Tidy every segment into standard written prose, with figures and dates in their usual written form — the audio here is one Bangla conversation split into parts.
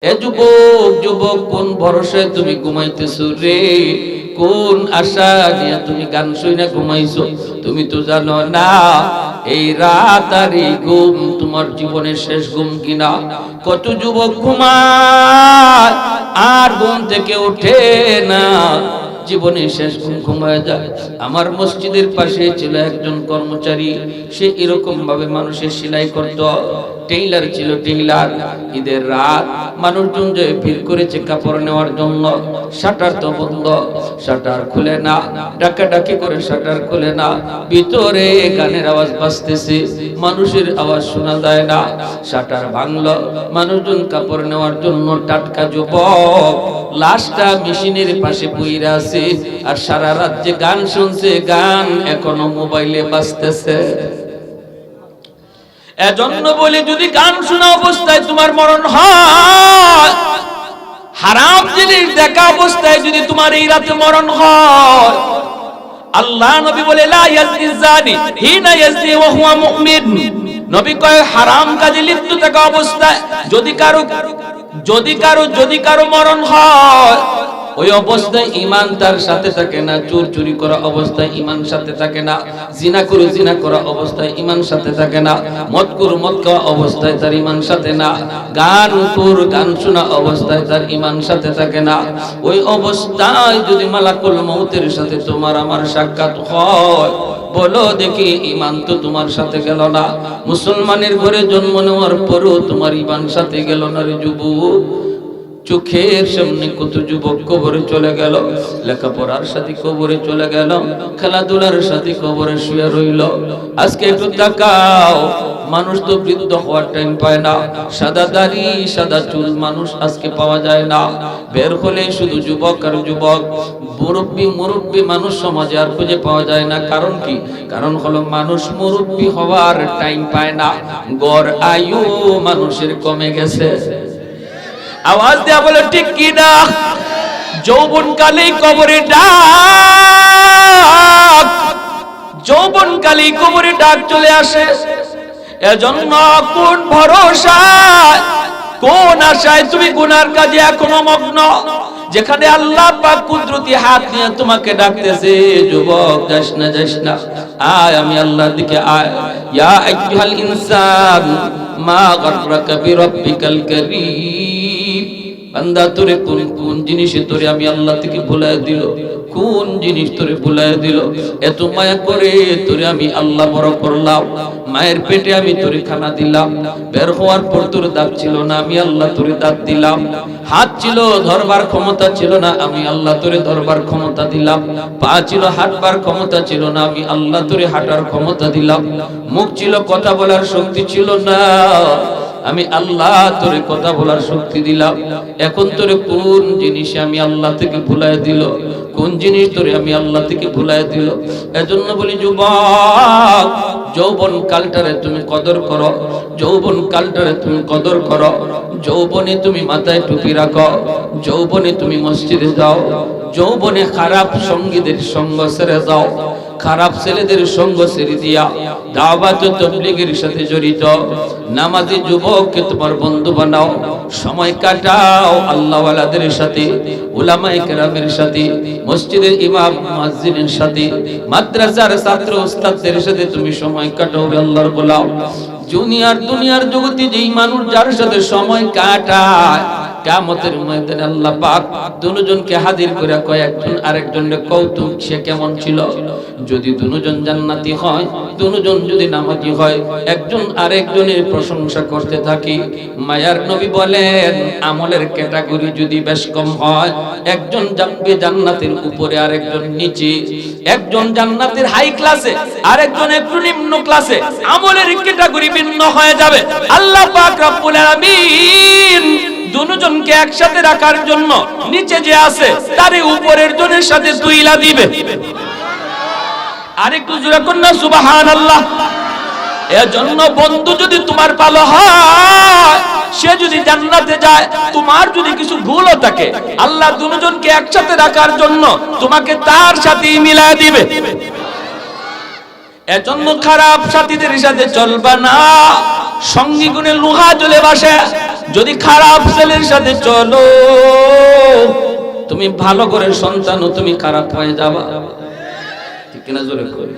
এ যুবক যুবক, কোন ভরসায় তুমি ঘুমাইতেছো রে? কোন আশা নিয়ে তুমি গান শুনে ঘুমাইছো? তুমি তো জানো না এই রাত আর এই ঘুম তোমার জীবনের শেষ ঘুম কিনা। কত যুবক ঘুমায় আর ঘুম থেকে ওঠে না, জীবনের শেষ ঘুম ঘুমায় যায়। আমার মসজিদের পাশে ছিল একজন কর্মচারী, সে এরকম ভাবে মানুষের সেলাই করত, টেইলার ছিল টেইলার। ঈদের রাত মানুষজন যে ভিড় করেছে কাপড় নেওয়ার জন্য, শাটার তো বন্ধ, শাটার খুলে না, ডাকাডাকি করে শাটার খুলে না, ভিতরে গানের আওয়াজ বাজতেছে, মানুষের আওয়াজ শোনা যায় না। শাটার ভাঙলো, মানুষজন কাপড় নেওয়ার জন্য, টাটকা যুবক লাশটা মেশিনের পাশে পইরা আছে, আর সারা রাত যে গান শুনছে, গান এখনো মোবাইলে বাজতেছে। এজন্য বলি, যদি গান শোনা অবস্থায় তোমার মরণ হয়, হারাম জিনিস দেখা অবস্থায় যদি তোমার এই রাতে মরণ হয়, আল্লাহ নবী বলে লা ইয়াজনি জানি হিনা ইয়াজনি ওয়া হুয়া মুমিন। নবী কয় হারাম কাজে লিপ্ত থাকা অবস্থায় যদি কারো মরণ হয়, ওই অবস্থায় ঈমান তার সাথে থাকে না। চোর চুরি করা অবস্থায় ঈমান সাথে থাকে না, জিনা করা অবস্থায় ঈমান সাথে থাকে না, মদ খাওয়া অবস্থায় তার ঈমান সাথে না, গান শোনা অবস্থায় তার ঈমান সাথে থাকে না। ওই অবস্থায় যদি মালাকুল মউতের সাথে তোমার আমার সাক্ষাৎ হয়, বলো দেখি ঈমান তো তোমার সাথে গেল না। মুসলমানের ঘরে জন্ম নেওয়ার পরও তোমার ঈমান সাথে গেল না রে যুবক। চোখের সামনে কত যুবক কবরে চলে গেল, লেখাপড়ার সাথে কবরে চলে গেল, খেলাধুলার সাথে কবরে শুয়ে রইল। আজকে একটু তাকাও, মানুষ তো বৃদ্ধ হওয়ার টাইম পায় না, সাদা দাড়ি সাদা চুল মানুষ আজকে পাওয়া যায় না। বের হলে শুধু যুবক আর যুবক, মুরব্বী মানুষ সমাজে আর খুঁজে পাওয়া যায় না। কারণ কি? কারণ হলো মানুষ মুরব্বী হওয়ার টাইম পায় না, গড় আয়ু মানুষের কমে গেছে। আওয়াজ দেয়া বলে ঠিক কি না? যৌবন কালেই কবরে ডাক, যৌবন কালেই কবরে ডাক চলে আসে। এজন্য কোন ভরসায়, কোন আশায় তুমি গুনার কাজে এখনো মগ্ন, যেখানে আল্লাহ পাক কুদরতি হাত নিয়ে তোমাকে ডাকতেছে, যুবক যাস না, আয় আমি আল্লাহর দিকে আয়। ইয়া আইয়ুহাল ইনসান মা গাররাকা বিরাব্বিকাল কারীম। বান্দা তোরে কোন জিনিসে তোরে আমি আল্লাহ থেকে ভুলায় দিল, কোন জিনিস তোরে ভুলায় দিল? এত মায়া করে তোরে আমি আল্লাহ বড় করলাম, মায়ের পেটে আমি তোরে খানা দিলাম, বের হওয়ার পর তোর দাঁত ছিল না, আমি আল্লাহ তোরে দাঁত দিলাম, হাত ছিল ধরবার ক্ষমতা ছিল না, আমি আল্লাহ তোরে ধরবার ক্ষমতা দিলাম, পা ছিল হাঁটবার ক্ষমতা ছিল না, আমি আল্লাহ তোরে হাঁটার ক্ষমতা দিলাম, মুখ ছিল কথা বলার শক্তি ছিল না, আমি আল্লাহ তোরে কথা বলার শক্তি দিলাম। এখন তোরে কোন জিনিসে আমি আল্লাহ থেকে ভুলায় দিল, কোন জিনিস তোরে আমি আল্লাহ থেকে ভুলায় দিল? এজন্য বলি যুবক, যৌবন কালটারে তুমি কদর করো, যৌবন কালটারে তুমি কদর করো। যৌবনে তুমি মাথায় টুপি রাখো, যৌবনে তুমি মসজিদে যাও, যৌবনে খারাপ সঙ্গীদের সঙ্গ ছেড়ে যাও, খারাপ ছেলেদের সঙ্গ ছেড়ে দিয়া দাওয়াত ও তাবলীগের সাথে জড়িত নামাজি যুবককে তোমার বন্ধু বানাও, সময় কাটাও আল্লাহওয়ালাদের সাথে, উলামায়ে কেরামের সাথে, মসজিদের ইমাম মুয়াজ্জিনের সাথে, মাদ্রাসার ছাত্র ওস্তাদদের সাথে তুমি সময় কাটাও, আল্লাহর গোলাম। দুনিয়ার জগতে যেই মানুষ যার সাথে সময় কাটায়, কিয়ামতের ময়দানে আল্লাহ পাক দুজনকে হাজির করে কয়, একজন আরেকজনের কৌতুক সে কেমন ছিল। যদি দুজন জান্নাতি হয়, দুজন যদি নামাজি হয়, একজন আরেকজনের প্রশংসা করতে থাকে। মায়ার নবী বলেন, আমলের ক্যাটাগরি যদি বেশ কম হয়, একজন যাবে জান্নাতের উপরে আরেকজন নিচে, একজন জান্নাতের হাই ক্লাসে আরেকজন একটু নিম্ন ক্লাসে, আমলের ক্যাটাগরি ভিন্ন হয়ে যাবে। আল্লাহ পাক রব্বুল আলামিন দুজনকে একসাথে রাখার জন্য নিচে যে আছে তারে উপরের জনের সাথে তুইলা দিবে। আরেকটু জোরে কোন না সুবহানাল্লাহ। এজন্য বন্ধু যদি তোমার ভালো হয়, সে যদি জান্নাতে যায়, তোমার যদি কিছু ভুলও থাকে, আল্লাহ দুজনকে একসাথে রাখার জন্য তোমাকে তার সাথেই মিলায় দিবে। এজন্য খারাপ সাথীদের সাথে চলবা না, সঙ্গী গুণে লোহা জ্বলে বাসে, যদি খারাপ ছেলের সাথে চলো, তুমি ভালো করে সন্তানও তুমি খারাপ হয়ে যাবা। ঠিক কিনা জোরে করে?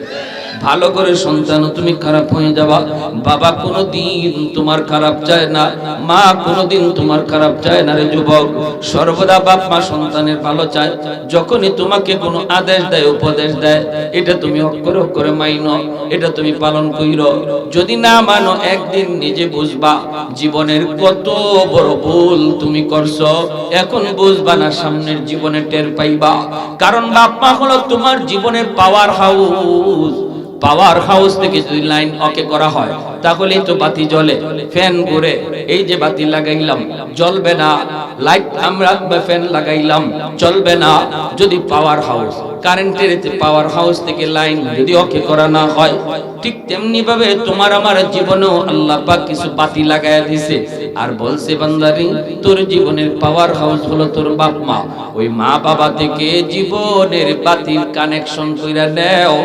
ভালো করে সন্তান তুমি খারাপ হয়ে যাবা। বাবা কোনোদিন তোমার খারাপ চায় না, মা কোনোদিন তোমার খারাপ চায় না রে যুবক। সর্বদা বাপ মা সন্তানের ভালো চায়। যখনই তোমাকে কোনো আদেশ দেয়, উপদেশ দেয়, এটা তুমি অক্ষরে অক্ষরে মাইনো, এটা তুমি পালন কইরো। যদি না মানো, একদিন নিজে বুঝবা জীবনের কত বড় ভুল তুমি করছো। এখন বুঝবা না, সামনের জীবনে টের পাইবা। কারণ বাপ মা হলো তোমার জীবনের পাওয়ার হাউস। পাওয়ার হাউস থেকে যদি লাইন ওকে করা হয়, তাহলেই তো বাতি জ্বলে, ফ্যান ঘুরে। এই যে বাতি লাগাইলাম, জ্বলবে না। লাইট আমরা ফ্যান লাগাইলাম, চলবে না। যদি পাওয়ার হাউস, কারেন্টের পাওয়ার হাউস থেকে লাইন যদি ওকে করা না হয়, ঠিক তেমনি ভাবে তোমার আমার জীবনেও আল্লাহ পাক কিছু বাতি লাগায়া দিয়েছে। আর বলছে, বান্দারি, তোর জীবনের পাওয়ার হাউস হলো তোর বাপ মা। ওই মা বাবা থেকে জীবনের বাতির কানেকশন কইরা নেও,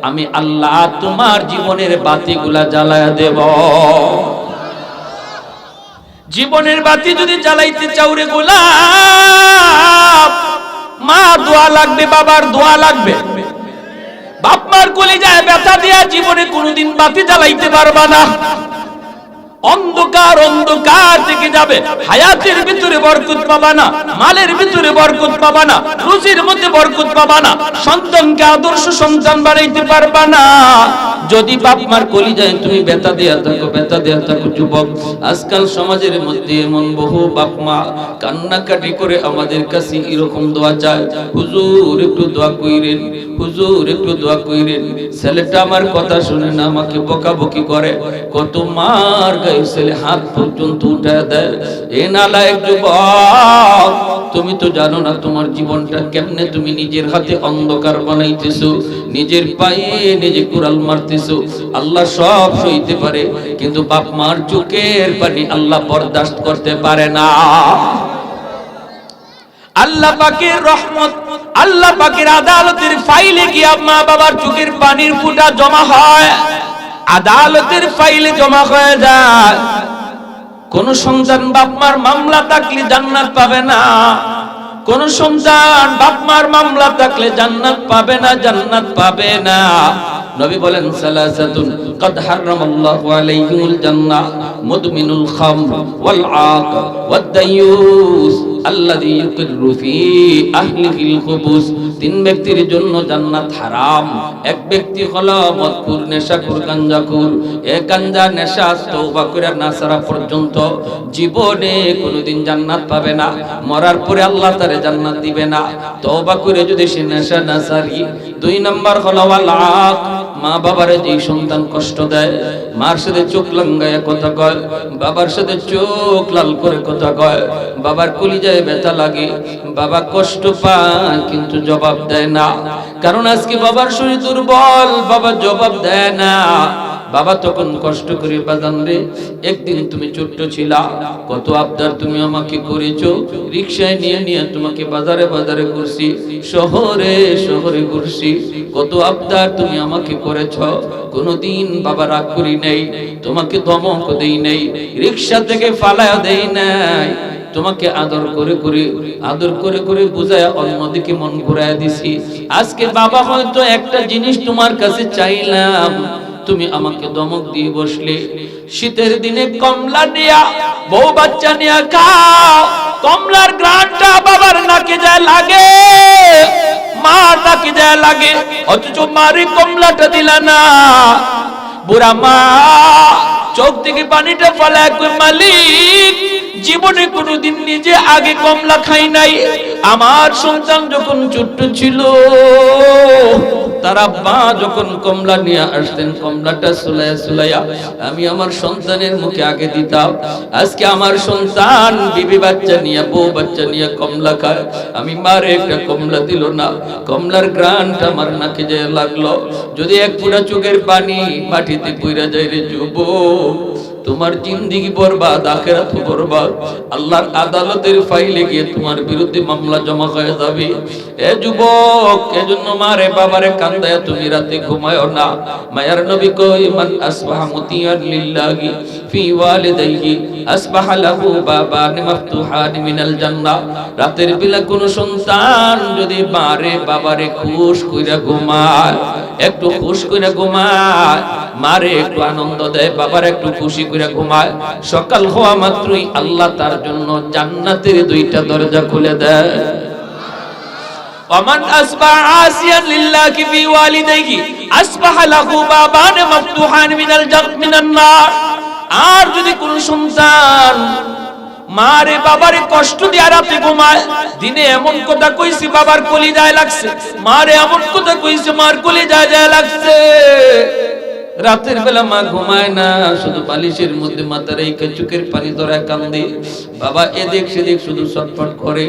আমি আল্লাহ তোমার জীবনের বাতিগুলা জ্বালায়া দেব। জীবনের বাতি যদি জ্বালাইতে চাও রে গোলাপ, মা দোয়া লাগবে, বাবার দোয়া লাগবে। বাপ মার কলিজায় ব্যথা দিয়া জীবনে কোনোদিন বাতি জ্বালাইতে পারবা না। অন্ধকার অন্ধকার থেকে যাবে। হায়াতের ভিতরে বরকত পাবা না, মালের ভিতরে বরকত পাবা না, রুজির মধ্যে বরকত পাবা না, সন্তানকে আদর্শ সন্তান বানাইতে পারবা না যদি বাপ মার কলিজায় তুমি ব্যথা দেয়া থাকো, ব্যথা দেয়া থাকো। যুবক, আজকাল সমাজের মধ্যে এমন বহু বাপ মা কান্নাকাটি করে আমাদের কাছে এরকম দোয়া চায়, হুজুর একটু দোয়া কইরেন, হুজুর একটু দোয়া কইরেন। ছেলেটা আমার কথা শুনে না, আমাকে বকাবকি করে। কত মার ছেলে হাত পর্যন্ত উঠায় দেয়। এ নালায়েক যুবক, তুমি তো জানো না তোমার জীবনটা কেমনে তুমি নিজের হাতে অন্ধকার বানাইতেছো, নিজের পায়ে নিজে কুড়াল মারতেছো। আল্লাহ সব সইতে পারে, কিন্তু বাপ মার চোখের পানি আল্লাহ বরদাস্ত করতে পারে না। আল্লাহ পাকের রহমত, আল্লাহ পাকের আদালতের ফাইলে গিয়ে মা বাবার চোখের পানির ফোঁটা জমা হয়, আদালতের ফাইলে জমা হয়ে যায়। কোন সন্তান বাপ মার মামলা থাকলে জান্নাত পাবে না, কোন সন্তান বাপ মার মামলা থাকলে জান্নাত পাবে না, জান্নাত পাবে না। নবী বলেন, সালাসাতুন قد حرم الله عليهم الجنة مدمن الخمر والعاق والديوس الذي يقر في أهله الخبث। তিন ব্যক্তির জন্য জান্নাত হারাম। এক ব্যক্তি হলো মদখোর, নেশাখোর, গাঞ্জাখোর। এই গাঞ্জা নেশা তওবা করে না ছাড়া পর্যন্ত জীবনে কোনোদিন জান্নাত পাবে না। মরার পরে আল্লাহ তারে জান্নাত দিবে না, তওবা করে যদি সে নেশা না ছাড়ি। দুই নাম্বার হলো ওয়াল আক, মা বাবারে যে সন্তান কষ্ট দেয়, মার সাথে চোখ লাঙ্গায়া কথা কয়, বাবার সাথে চোখ লাল করে কথা কয়, বাবার কলিজায় ব্যথা লাগে, বাবা কষ্ট পায় কিন্তু জবাব দেয় না। কারণ আজকে বাবার শরীর দুর্বল, বাবা জবাব দেয় না। বাবা তখন কষ্ট করে, বাজান রে, একদিন তুমি ছোট্ট ছিলা, কত আবদার তুমি আমাকে করেছো, রিকশায় নিয়ে নিয়ে তোমাকে বাজারে বাজারে ঘুরছি, শহরে শহরে ঘুরছি, কত আবদার তুমি আমাকে করেছ। কোনদিন বাবা রাগ করি নাই, তোমাকে ধমক দেই নাই, রিকশা থেকে ফালায়া দেই নাই, তোমাকে আদর করে করে আদর করে করে বুঝায়া অন্যদিকে মন ঘুরাইয়া দিছি। আজকে বাবা হয়তো একটা জিনিস তোমার কাছে চাইলাম, তুমি আমাকে ধমক দিয়ে বসলে। শীতের দিনে কমলা নিয়া, বউ বাচ্চা নিয়া খাও, কমলার গ্রানটা বাবার নাকে যায় লাগে, মার নাকে যায় লাগে, অথচ মারে কমলাটা দিলা না। বুড়া মা চোখ থেকে পানিটা ফেলায় কই, মালিক, জীবনে কোনোদিন নিজে আগে কমলা খাই নাই। আমার সন্তান যখন ছোট্ট ছিল, তার আব্বা যখন কমলা নিয়ে আসতেন, কমলাটা সুলাইয়া সুলাইয়া আমি আমার সন্তানের মুখে আগে দিতাম। আজকে আমার সন্তান বিবি বাচ্চা নিয়ে, বউ বাচ্চা নিয়ে কমলা খায়, আমি মারে একটা কমলা দিল না, কমলার গ্রানটা আমার নাকে যায় লাগলো। যদি এক ফোঁটা চোখের পানি মাটিতে পইরা যায় রে যুবক, তোমার জিন্দেগি বরবাদ, আখিরাত বরবাদ। আল্লাহর আদালতের ফাইলে গিয়ে তোমার বিরুদ্ধে মামলা জমা হয়ে যাবে। এ যুবক, এজন্য মারে বাবারে কান্দায় তুমি রাতে ঘুমায়ো না। মায়ার নবী কই, মান আসবাহা মুতিয়ান লিল্লাহি ফি ওয়ালিদাইহি আসবাহা লাহু বাবান মাফতুহান মিনাল জান্নাহ। রাতের বেলা কোন সন্তান যদি মারে বাবারে খুশ কইরা ঘুমায়, একটু খুশ কইরা ঘুমায়, মারে একটু আনন্দ দেয়, বাবার একটু খুশি কইরা ঘুমায়, সকাল হওয়া মাত্রই আল্লাহ তার জন্য জান্নাতের দুইটা দরজা খুলে দেয়। ওমান আসবাহা আসিয়ান লিল্লাহি ফি ওয়ালিদাইহি আসবাহা লাহু বাবান মাফতুহান মিনান নার। আর যদি কোন সন্তান মারে বাবারে কষ্ট দিয়ে রাতে ঘুমায়, দিনে এমন কথা কইছি বাবার কলিজায় লাগছে, মারে এমন কথা কইছে মার কলিজায় যায় লাগছে, রাতের বেলা মা ঘুমায় না, শুধু বালিশের মধ্যে মাথা রেখে চোখের পানি ধরায় কান্দে, বাবা এদিক সেদিক শুধু ছটফট করে,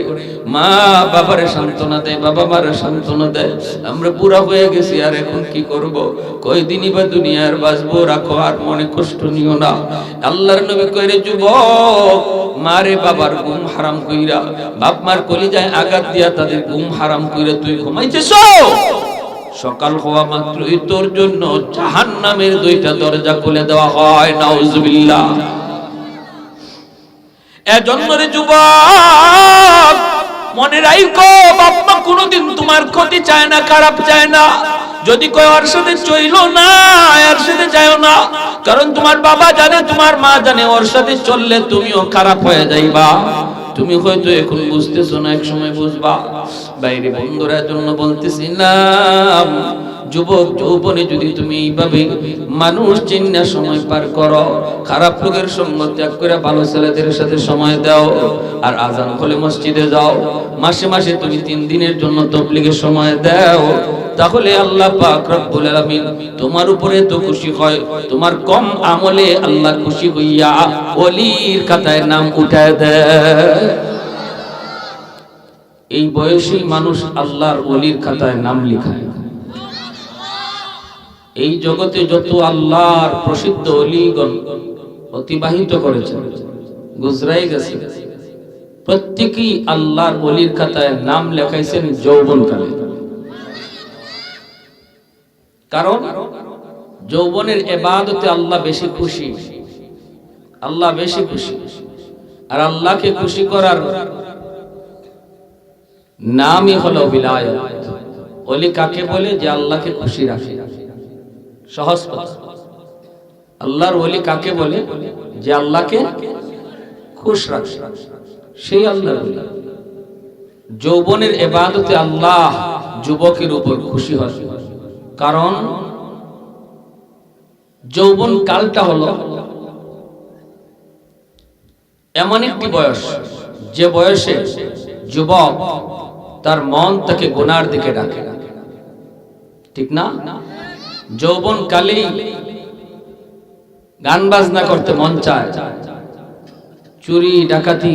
মা বাবারে সান্ত্বনা দেয়, বাবা মারে সান্ত্বনা দেয়। আমরা বুড়া হয়ে গেছি, আর এখন কি করব, কয়দিনই বা দুনিয়ার বাঁচবো, রাখো আর মনে কষ্ট নিও না। আল্লাহর নবী কইরে, যুবক, মারে বাবার ঘুম হারাম কইরা, বাপ মার কলিজায় আঘাত দিয়া তাদের ঘুম হারাম কইরা তুই ঘুমাইতেছ, সকাল হওয়া মাত্রই তোর জন্য জাহান্নামের দুইটা দরজা খুলে দেওয়া হয়। নাউজুবিল্লাহ। এজন্য রে যুবক, মনে রাখো, বাপ মা কোনোদিন তোমার ক্ষতি চায় না, খারাপ চায় না। যদি কয় ওর সাথে চইলো না, এর সাথে যাও না, কারণ তোমার বাবা জানে, তোমার মা জানে, ওর সাথে চললে তুমিও খারাপ হয়ে যাইবা। তুমি হয়তো এখন বুঝতেছো না, এক সময় বুঝবা। বাইরে বন্ধুরা জন্য বলতেছি না, যুবক যৌবনে যদি তুমি এইভাবে মানুষ চিন্না সময় পার করো, খারাপ লোকের সঙ্গ ত্যাগ করে ভালো ছেলেদের সাথে সময় দাও, আর আজান হলে মসজিদে যাও, মাসে মাসে তুমি 3 দিনের জন্য তাবলীগের সময় দাও, তাহলে আল্লাহ পাক রব্বুল আলামিন তোমার উপরে তো খুশি হয়, তোমার কম আমলে আল্লাহ খুশি হইয়া ওলির খাতায় নাম উঠায় দেয়। এই বয়সী মানুষ আল্লাহর ওলির খাতায় নাম লিখায়। এই জগতে যত আল্লাহর প্রসিদ্ধ ওলিগণ অতিবাহিত করেছেন, গুজরাই গেছে, প্রত্যেকেই আল্লাহর ওলির খাতায় নাম লেখাইছেন যৌবনকালে। কারণ যৌবনের ইবাদতে আল্লাহ বেশি খুশি, আল্লাহ বেশি খুশি। আর আল্লাহকে খুশি করার নামই হলো বিলায়াত। ওলি কাকে বলে? যে আল্লাহকে খুশি রাখে। সহজ কথা, আল্লাহর ওলি কাকে বলে? যে আল্লাহকে খুশ রাখে, সেই আল্লাহর ওলি। যৌবনের ইবাদতে আল্লাহ যুবকের উপর খুশি হয়, কারণ যৌবন কালটা হলো এমন একটি বয়স, যে বয়সে যুবক তার মন তাকে গুনার দিকে ডাকে, ঠিক না? যৌবন কালেই গান বাজনা করতে মন চায়, চুরি ডাকাতি,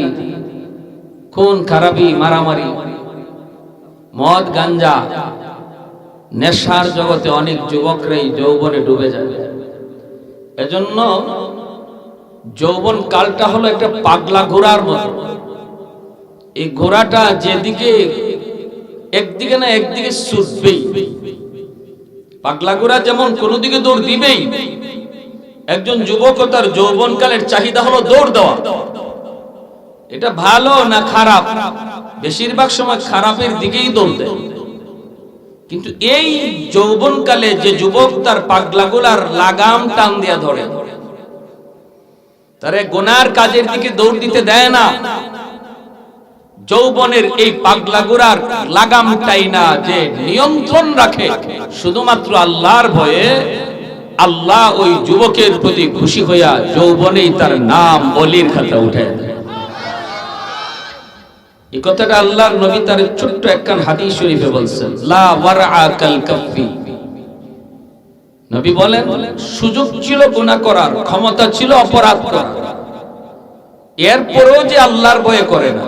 খুন খারাপি, মারামারি, মদ গাঞ্জা, নেশার জগতে অনেক যুবকরাই যৌবনে ডুবে যায়। এজন্য যৌবন কালটা হলো একটা পাগলা ঘোড়ার মতো। এই ঘোড়াটা যেদিকে একদিকে না একদিকে ছুটবেই। পাগলা ঘোড়া যেমন কোন দিকে দৌড় দিবেই, একজন যুবক তার যৌবনকালের চাহিদা হলো দৌড় দেওয়া। এটা ভালো না খারাপ? বেশিরভাগ সময় খারাপের দিকেই দৌড় দেয়। কিন্তু এই যৌবনকালে যে যুবক তার পাগলা ঘোড়ার লাগাম টান দিয়া ধরে, তারে গুনার কাজের দিকে দৌড় দিতে দেয় না। যৌবনের এই পাগলা ঘোড়ার লাগামটাই না যে নিয়ন্ত্রণ রাখে শুধুমাত্র আল্লাহর ভয়ে, আল্লাহ ওই যুবকের প্রতি খুশি হইয়া যৌবনেই তার নাম ওলির খাতা উঠে দেয়। এই কথাটা আল্লাহর নবী তার ছোট্ট একখান হাদিস শরীফে বলছেন, লা ওয়ারআ কাল কাফি। নবী বলেন, সুযোগ ছিল গুনাহ করার, ক্ষমতা ছিল অপরাধ করার, এরপরেও যে আল্লাহর ভয় করে না,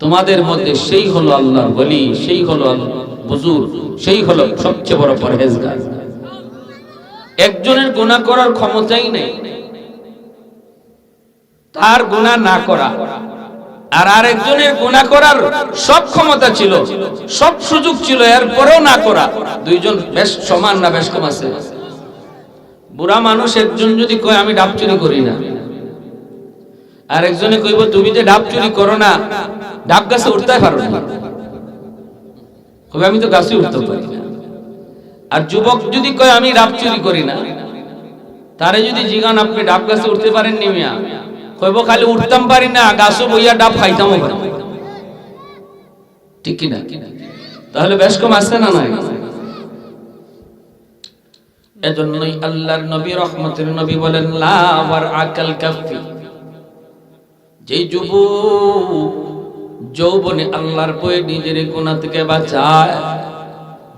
তোমাদের মধ্যে সেই হলো আল্লাহর ওলি, সেই হলো বুজুর্গ, সেই হলো সবচেয়ে বড় পরহেজগার। একজনের গুনাহ করার ক্ষমতাই নেই, তার গুনাহ না করা, আর আরেকজনের গুনাহ করার সব ক্ষমতা ছিল, সব সুযোগ ছিল, এরপরেও না করা। দুইজন বেশ সমান না বেশ কম আছে? বুড়া মানুষ একজন যদি কয় আমি ডাব চুরি করি না, আর একজনে কইব তুমি যে ডাব চুরি করো না, ডাব গাছে উঠতে পারো না, কবে আমি তো গাছে উঠতে পারি না। আর যুবক যদি কয় আমি ডাব চুরি করি না, তারে যদি জিগান আপনি ডাব গাছে উঠতে পারেন নি মিয়া, কইব খালি উঠতাম পারি না, গাছে বইয়া ডাব খাইতামও পারি। ঠিক কি না? তাহলে বেশ কম আছে না নাই? এজন্যই আল্লাহর নবী রহমতের নবী বলেন লা ওয়ার আকাল কাফি, যেই যুবক যৌবনে আল্লাহর ভয়ে নিজের গুনাহ থেকে বাঁচায়,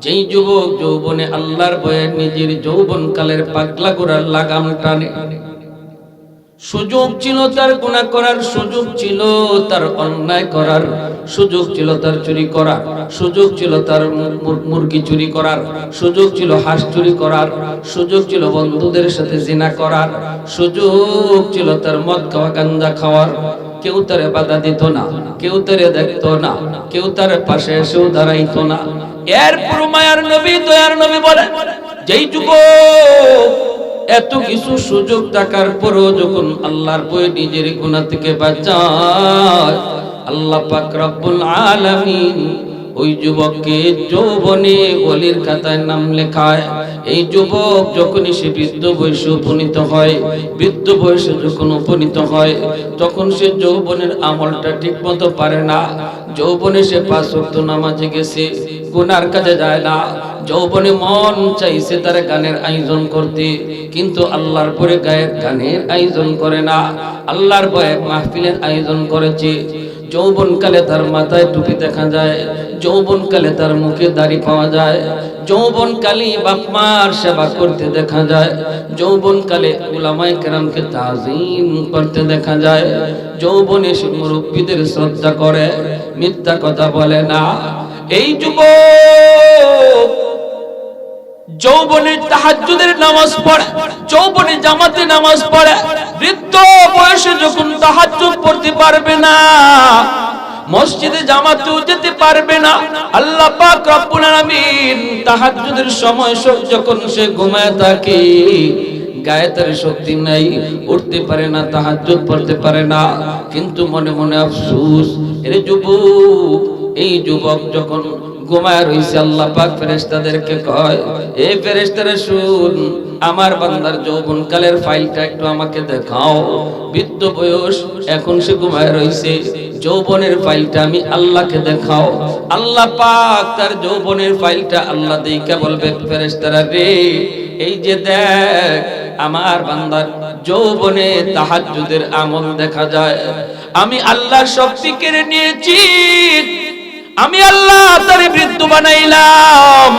যেই যুবক যৌবনে আল্লাহর ভয়ে নিজের যৌবন কালের পাগলা করার লাগাম টানে, সুযোগ ছিল তার গুনাহ করার, সুযোগ ছিল তার অন্যায় করার, সুযোগ ছিল তার চুরি করার, সুযোগ ছিল তার মুরগি চুরি করার, সুযোগ ছিল হাঁস চুরি করার, সুযোগ ছিল বন্ধুদের সাথে জিনা করার, সুযোগ ছিল তার মদ খাওয়া গাঁজা খাওয়ার, কেউ তারে বাধা দিত না, কেউ তারে দেখতো না, কেউ তার পাশে এসেও দাঁড়াইতো না। এরপর মায়ার নবী দয়ার নবী বলেন যেই যুবক এত কিছু সুযোগ থাকার পরও যখন আল্লাহর ভয়ে নিজের গুনাহ থেকে বাঁচায়, আল্লাহ পাক রব্বুল আলামিন ওই যুবককে যৌবনে ওলির খাতায় নাম লেখায়। এই যুবক যখনই সে বৃদ্ধ বয়সে উপনীত হয়, বৃদ্ধ বয়সে যখন উপনীত হয়, তখন সে যৌবনের আমলটা ঠিক মতো পারে না। যৌবনে সে 5 ওয়াক্ত নামাজে গেছে, গুনার কাজে যায় না। যৌবনে মন চাইছে তার গানের আয়োজন করতে, কিন্তু আল্লাহর পরে গানের আয়োজন করে না, আল্লাহর ভয়ে মাহফিলের আয়োজন করেছে। যৌবনকালে তার মাথায় টুপি দেখা যায়, যৌবনকালে তার মুখে দাড়ি পাওয়া যায়, যৌবনকালে বাপ মার সেবা করতে দেখা যায়, যৌবনকালে উলামায়ে কেরামকে তাজিম করতে দেখা যায়, যৌবনে সে মুরব্বীদের শ্রদ্ধা করে, মিথ্যা কথা বলে না। এই যুবক যৌবনে তাহাজ্জুদের নামাজ পড়ে, যৌবনে জামাতে নামাজ পড়ে, বৃদ্ধ বয়সে যখন তাহাজ্জুদ পড়তে পারবে না, মসজিদে জামাতেও যেতে পারবে না, আল্লাহ পাক রব্বুল আলামিন তাহাজ্জুদের সময় যখন সে ঘুমায় থাকে, গায়ে তার শক্তি নাই, উঠতে পারে না, তাহাজ্জুদ পড়তে পারে না, কিন্তু মনে মনে আফসোস। এর যুবক, এই যুবক যখন ঘুমায় রইছে, আল্লাহ পাক ফেরেশতাদেরকে কয়, এই ফেরেশতারা শুন, আমার বান্দার যৌবনকালের ফাইলটা একটু আমাকে দেখাও। বৃদ্ধ বয়স, এখন সে ঘুমায় রইছে, যৌবনের ফাইলটা আমি আল্লাহকে দেখাও। আল্লাহ পাক তার যৌবনের ফাইলটা আল্লাহ দেইকা বলবে, ফেরেশতারা রে, এই যে দেখ, আমার বান্দার যৌবনে তাহাজ্জুদের আমল দেখা যায়। আমি আল্লাহর শক্তি কেড়ে নিয়েছি, আমি আল্লাহ তারে বৃদ্ধ বানাইলাম।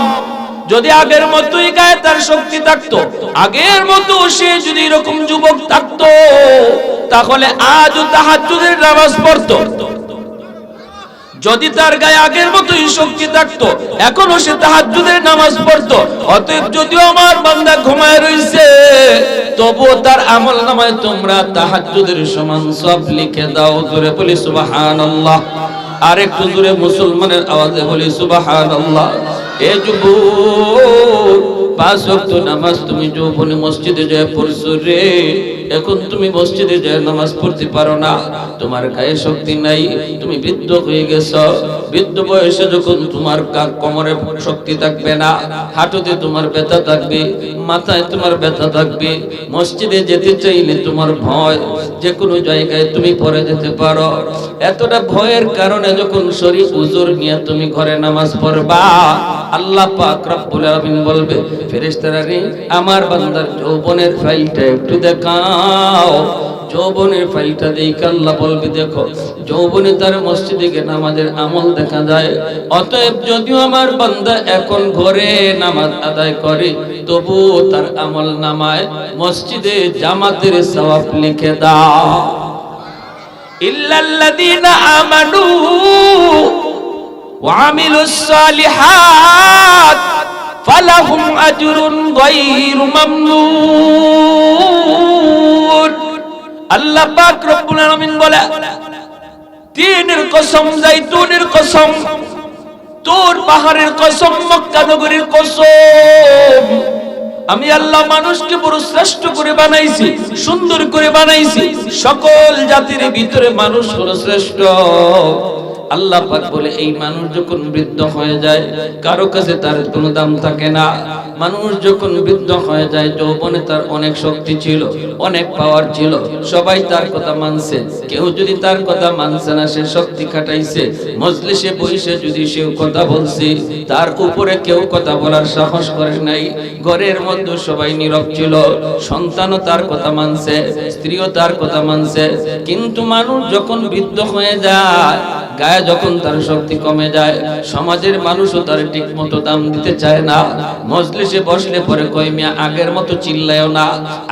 যদি আগের মতোই গায়ে তার শক্তি থাকতো, আগের মতো সে যদি এরকম যুবক থাকতো, তাহলে আজও তাহাজ্জুদের নামাজ পড়তো। যদি তার গায়ে আগের মতোই শক্তি থাকতো, এখনো সে তাহাজ্জুদের নামাজ পড়তো। অতএব যদিও আমার বান্দা ঘুমায় রইছে, তবুও তার আমল নামায় তোমরা তাহাজ্জুদের সমান সওয়াব লিখে দাও। জোরে বলি সুবহানাল্লাহ। আর একটু জোরে মুসলমানের আওয়াজে বলি সুবহানাল্লাহ। এ যুবক, 5 ওয়াক্ত নামাজ তুমি যৌবনে মসজিদে যায় পড়ছো রে, এখন তুমি মসজিদে যায় নামাজ পড়তে পারো না, তোমার গায়ে শক্তি নাই, তুমি বৃদ্ধ হয়ে গেছো। বৃদ্ধ বয়সে যখন তোমার কোমরে শক্তি থাকবে না, হাঁটুতে তোমার ব্যথা থাকবে, মাথায় তোমার ব্যথা থাকবে, মসজিদে যেতে চাইলে তোমার ভয়, যে কোনো জায়গায় তুমি পড়ে যেতে পারো। এতটা ভয়ের কারণে যখন শরীর উজুর নিয়ে তুমি ঘরে নামাজ পড়বা, আল্লাহ পাক রব্বুল আলামিন বলবে, ফেরেশতারা রে, আমার বান্দার যৌবনের ফাইলটা একটু দেখাও। যৌবনের ফাইলটা দেখে আল্লাহ বলবে, দেখো, যৌবনে তার মসজিদে গিয়ে নামাজের আমল দেখা যায়। অতএব যদিও আমার বান্দা এখন ঘরে নামাজ আদায় করে, তবুও তার আমল নামায় মসজিদে জামাতের সওয়াব লিখে দাও। ইল্লাল্লাযীনা আমানু ওয়া আমিলুস সালিহাত ফালাহুম আজরুন গায়রু মামনুন। আল্লাহ পাক রব্বুল আলামিন বলে, তিনের কসম, জাইতুনের কসম, তুর পাহাড়ের কসম, মক্কা নগরীর কসম, আমি আল্লাহ মানুষকে বড় শ্রেষ্ঠ করে বানাইছি, সুন্দর করে বানাইছি, সকল জাতির ভিতরে মানুষ হলো শ্রেষ্ঠ। আল্লাহ পাক বলে, এই মানুষ যখন বৃদ্ধ হয়ে যায় কারো কাছে তার কোনো দাম থাকে না। মানুষ যখন বৃদ্ধ হয়ে যায়, যৌবনে তার অনেক শক্তি ছিল, অনেক পাওয়ার ছিল, সবাই তার কথা মানছে। কেউ যদি তার কথা মানছে না, সে শক্তি খাটাইছে, মজলিসে বসে যদি সে কথা বলছে, তার উপরে কেউ কথা বলার সাহস করে নাই। ঘরের মধ্যে সবাই নীরব ছিল, সন্তানও তার কথা মানছে, স্ত্রীও তার কথা মানছে। কিন্তু মানুষ যখন বৃদ্ধ হয়ে যায়, গায়ে যখন তার শক্তি কমে যায়, সমাজের মানুষও তার ঠিক মতো দাম দিতে চায় না। মজলিসে বসলে পরে কয়, মিয়া আগের মতো চিল্লায়ও না,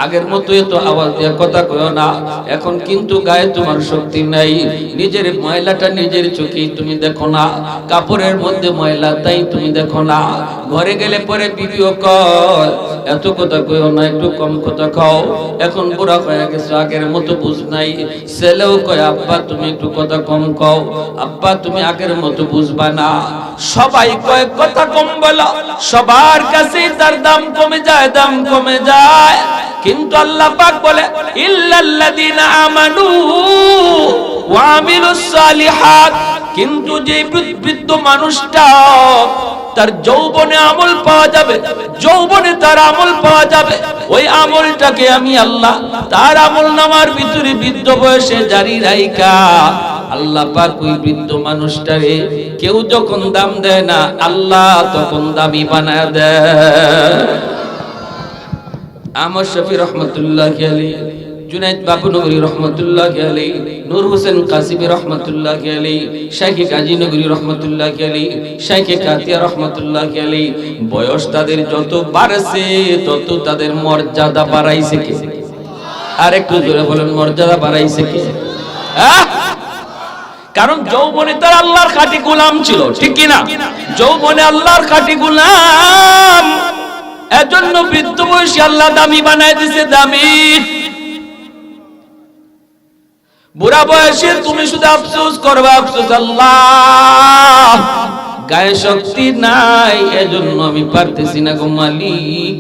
আগের মতো এত আওয়াজ দিয়ে কথা কয়ও না, এখন কিন্তু গায়ে তোমার শক্তি নাই। নিজের ময়লাটা নিজের চোখেই তুমি দেখো না, কাপড়ের মধ্যে ময়লা তাই তুমি দেখো না। ঘরে গেলে পরে বিবিও কয়, এত কথা কয়ও না, একটু কম কথা খাও, এখন বুড়া হয়ে গেছো, আগের মতো বুঝ নাই। ছেলেও কয়, আব্বা তুমি একটু কথা কম কও, আব্বা তুমি আগের মতো বুঝবা না। সবাই কয় কথা কম বলো, সবার কাছে তার দাম কমে যায়, দাম কমে যায়। কিন্তু আল্লাহ পাক বলে, ইল্লাল্লাযীনা আমানু ওয়া আমিলুস সালিহাত, কিন্তু যে বৃদ্ধ মানুষটা তার যৌবনে আমল পাওয়া যাবে, যৌবনে তার আমল পাওয়া যাবে, ওই আমলটাকে আমি আল্লাহ তার আমল নামার ভিতরে বৃদ্ধ বয়সে জারি রাইখা আল্লাহ পাক ওই বৃদ্ধ মানুষটারে কেউ যখন দাম দেয় না, আল্লাহ তখন দামি বানায় দেয়। আহমদ শফি রহমতুল্লাহি আলাইহি, জুনাইদ বাবুনগরী রহমতুল্লাহি আলাইহি, নূর হোসেন কাসিমি রহমতুল্লাহি আলাইহি, শাইখে গাজী নগরী রহমতুল্লাহি আলাইহি, শাইখে কাতিয়া রহমতুল্লাহি আলাইহি, বয়স তাদের যত বাড়ছে তত তাদের মর্যাদা বাড়াইছে কে? আর একটু জোরে বলেন, মর্যাদা বাড়াইছে কে? কারণ যৌবনে তার আল্লাহর খাঁটি গোলাম ছিল, ঠিক কি না? যৌবনে আল্লাহর খাঁটি গোলাম, এজন্য বৃদ্ধ বয়সে আল্লাহ দামি বানায় দিয়েছে, দামি। বুড়া বয়সে তুমি শুধু আফসোস করবা, আফসোস, আল্লাহ গায়ে শক্তি নাই, এজন্য আমি পারতেছি না গো মালিক।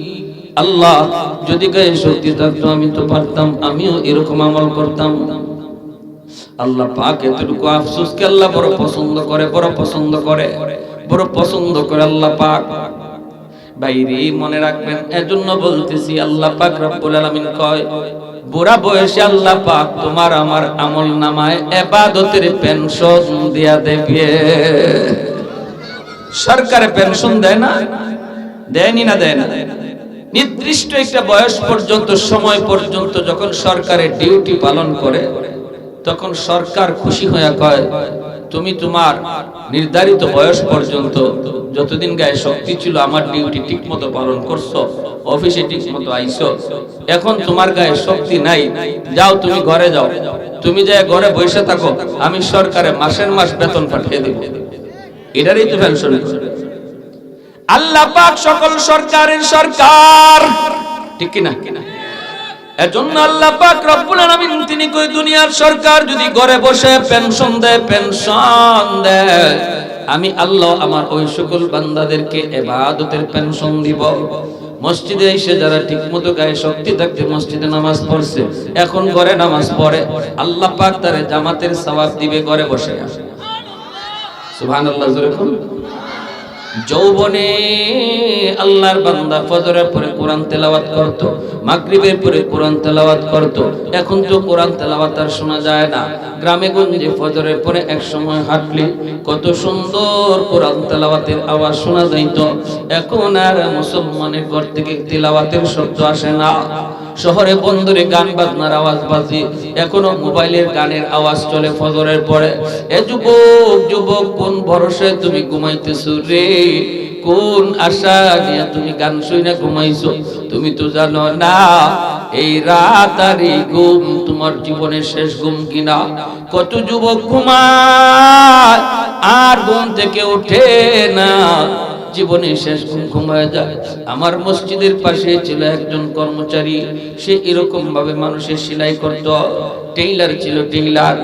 আল্লাহ যদি গায়ে শক্তি থাকতো আমি তো পারতাম, আমিও এরকম আমল করতাম। আল্লাহ পাক এতটুকু আফসোসকে আল্লাহ বড় পছন্দ করে, বড় পছন্দ করে, বড় পছন্দ করে আল্লাহ পাক। বাইরে মনে রাখবেন, এজন্য বলতেছি, আল্লাহ পাক রব্বুল আলামিন কয়, বুড়া বয়সে আল্লাহ পাক তোমার আমার আমল নামায় ইবাদতের পেনশন দিয়া দেবে। সরকারে পেনশন দেয় না? দেয়নি না? দেয় না। নির্দিষ্ট একটা বয়স পর্যন্ত, সময় পর্যন্ত যখন সরকারের ডিউটি পালন করে, তখন সরকার খুশি হয়ে কয়, তুমি তোমার নির্ধারিত বয়স পর্যন্ত যতদিন গায়ে শক্তি ছিল আমার ডিউটি ঠিক মতো পালন করছো, অফিসে ঠিক মতো আইছো, এখন তোমার গায়ে শক্তি নাই, যাও তুমি ঘরে যাও, তুমি যাই ঘরে বসে থাকো, আমি সরকারে মাসের মাস বেতন পাঠিয়ে দেব। এটারই তো পেনশন। আল্লাহ পাক সকল সরকারের সরকার, ঠিক কি না? এজন্য আল্লাহ পাক রব্বুল আলামিন তিনি কই, দুনিয়ার সরকার যদি ঘরে বসে পেনশন দেয়, পেনশন দেয়, আমি আল্লাহ আমার ওই সকল বান্দাদেরকে ইবাদতের পেনশন দিব। মসজিদে এসে যারা ঠিকমতো গায়ে শক্তি থাকতে মসজিদে নামাজ পড়ছে, এখন ঘরে নামাজ পড়ে, আল্লাহ পাক তারে জামাতের সওয়াব দিবে ঘরে বসে। সুবহানাল্লাহ, জোরে বলুন। যৌবনে আল্লাহর বান্দা ফজরের পরে কোরআন তেলাওয়াত করত, মাগরিবের পরে কোরআন তেলাওয়াত করত, এখন তো কোরআন তেলাওয়াত আর শোনা যায় না। গ্রামে গঞ্জে ফজরের পরে এক সময় হাঁটলে কত সুন্দর কোরআন তেলাওয়াতের আওয়াজ শোনা যাইত, এখন আর মুসলমানের ঘর থেকে তেলাওয়াতের শব্দ আসে না। শহরে বন্দরে গান বাজনার আওয়াজ বাজে, এখনো মোবাইলের গানের আওয়াজ চলে ফজরের পরে। এ যুবক, যুবক, কোন ভরসায় তুমি ঘুমাইতেছো রে? কোন আশা নিয়ে তুমি গান শুনে ঘুমাইছো? তুমি তো জানো না এই রাত আর এই ঘুম তোমার জীবনের শেষ ঘুম কিনা। কত যুবক ঘুমায় আর ঘুম থেকে ওঠে না, জীবনে শেষ ঘুমায় যায়। আমার মসজিদের পাশে ছিল একজন কর্মচারী, সে এরকম ভাবে মানুষের সেলাই করত, টেইলার ছিল টেইলার।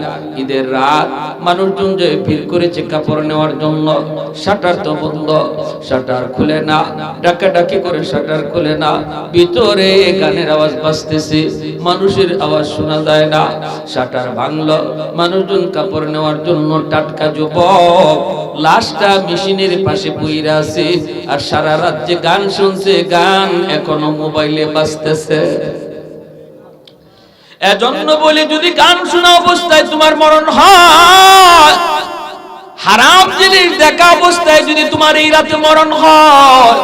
ঈদের রাত মানুষজন যে ভিড় করেছে কাপড় নেওয়ার জন্য, শাটার তো বন্ধ, শাটার খুলে না, ডাকাডাকি করে শাটার খুলে না, ভিতরে গানের আওয়াজ বাজতেছে, মানুষের আওয়াজ শোনা যায় না। শাটার ভাঙলো, মানুষজন কাপড় নেওয়ার জন্য, টাটকা যুবক লাশটা মেশিনের পাশে বইরা আছে, আর সারা রাত যে গান শুনছে, গান এখনো মোবাইলে বাজতেছে। এজন্য বলি, যদি গান শোনা অবস্থায় তোমার মরণ হয়, হারাম জিনিস দেখা অবস্থায় যদি তোমার এই রাতে মরণ হয়,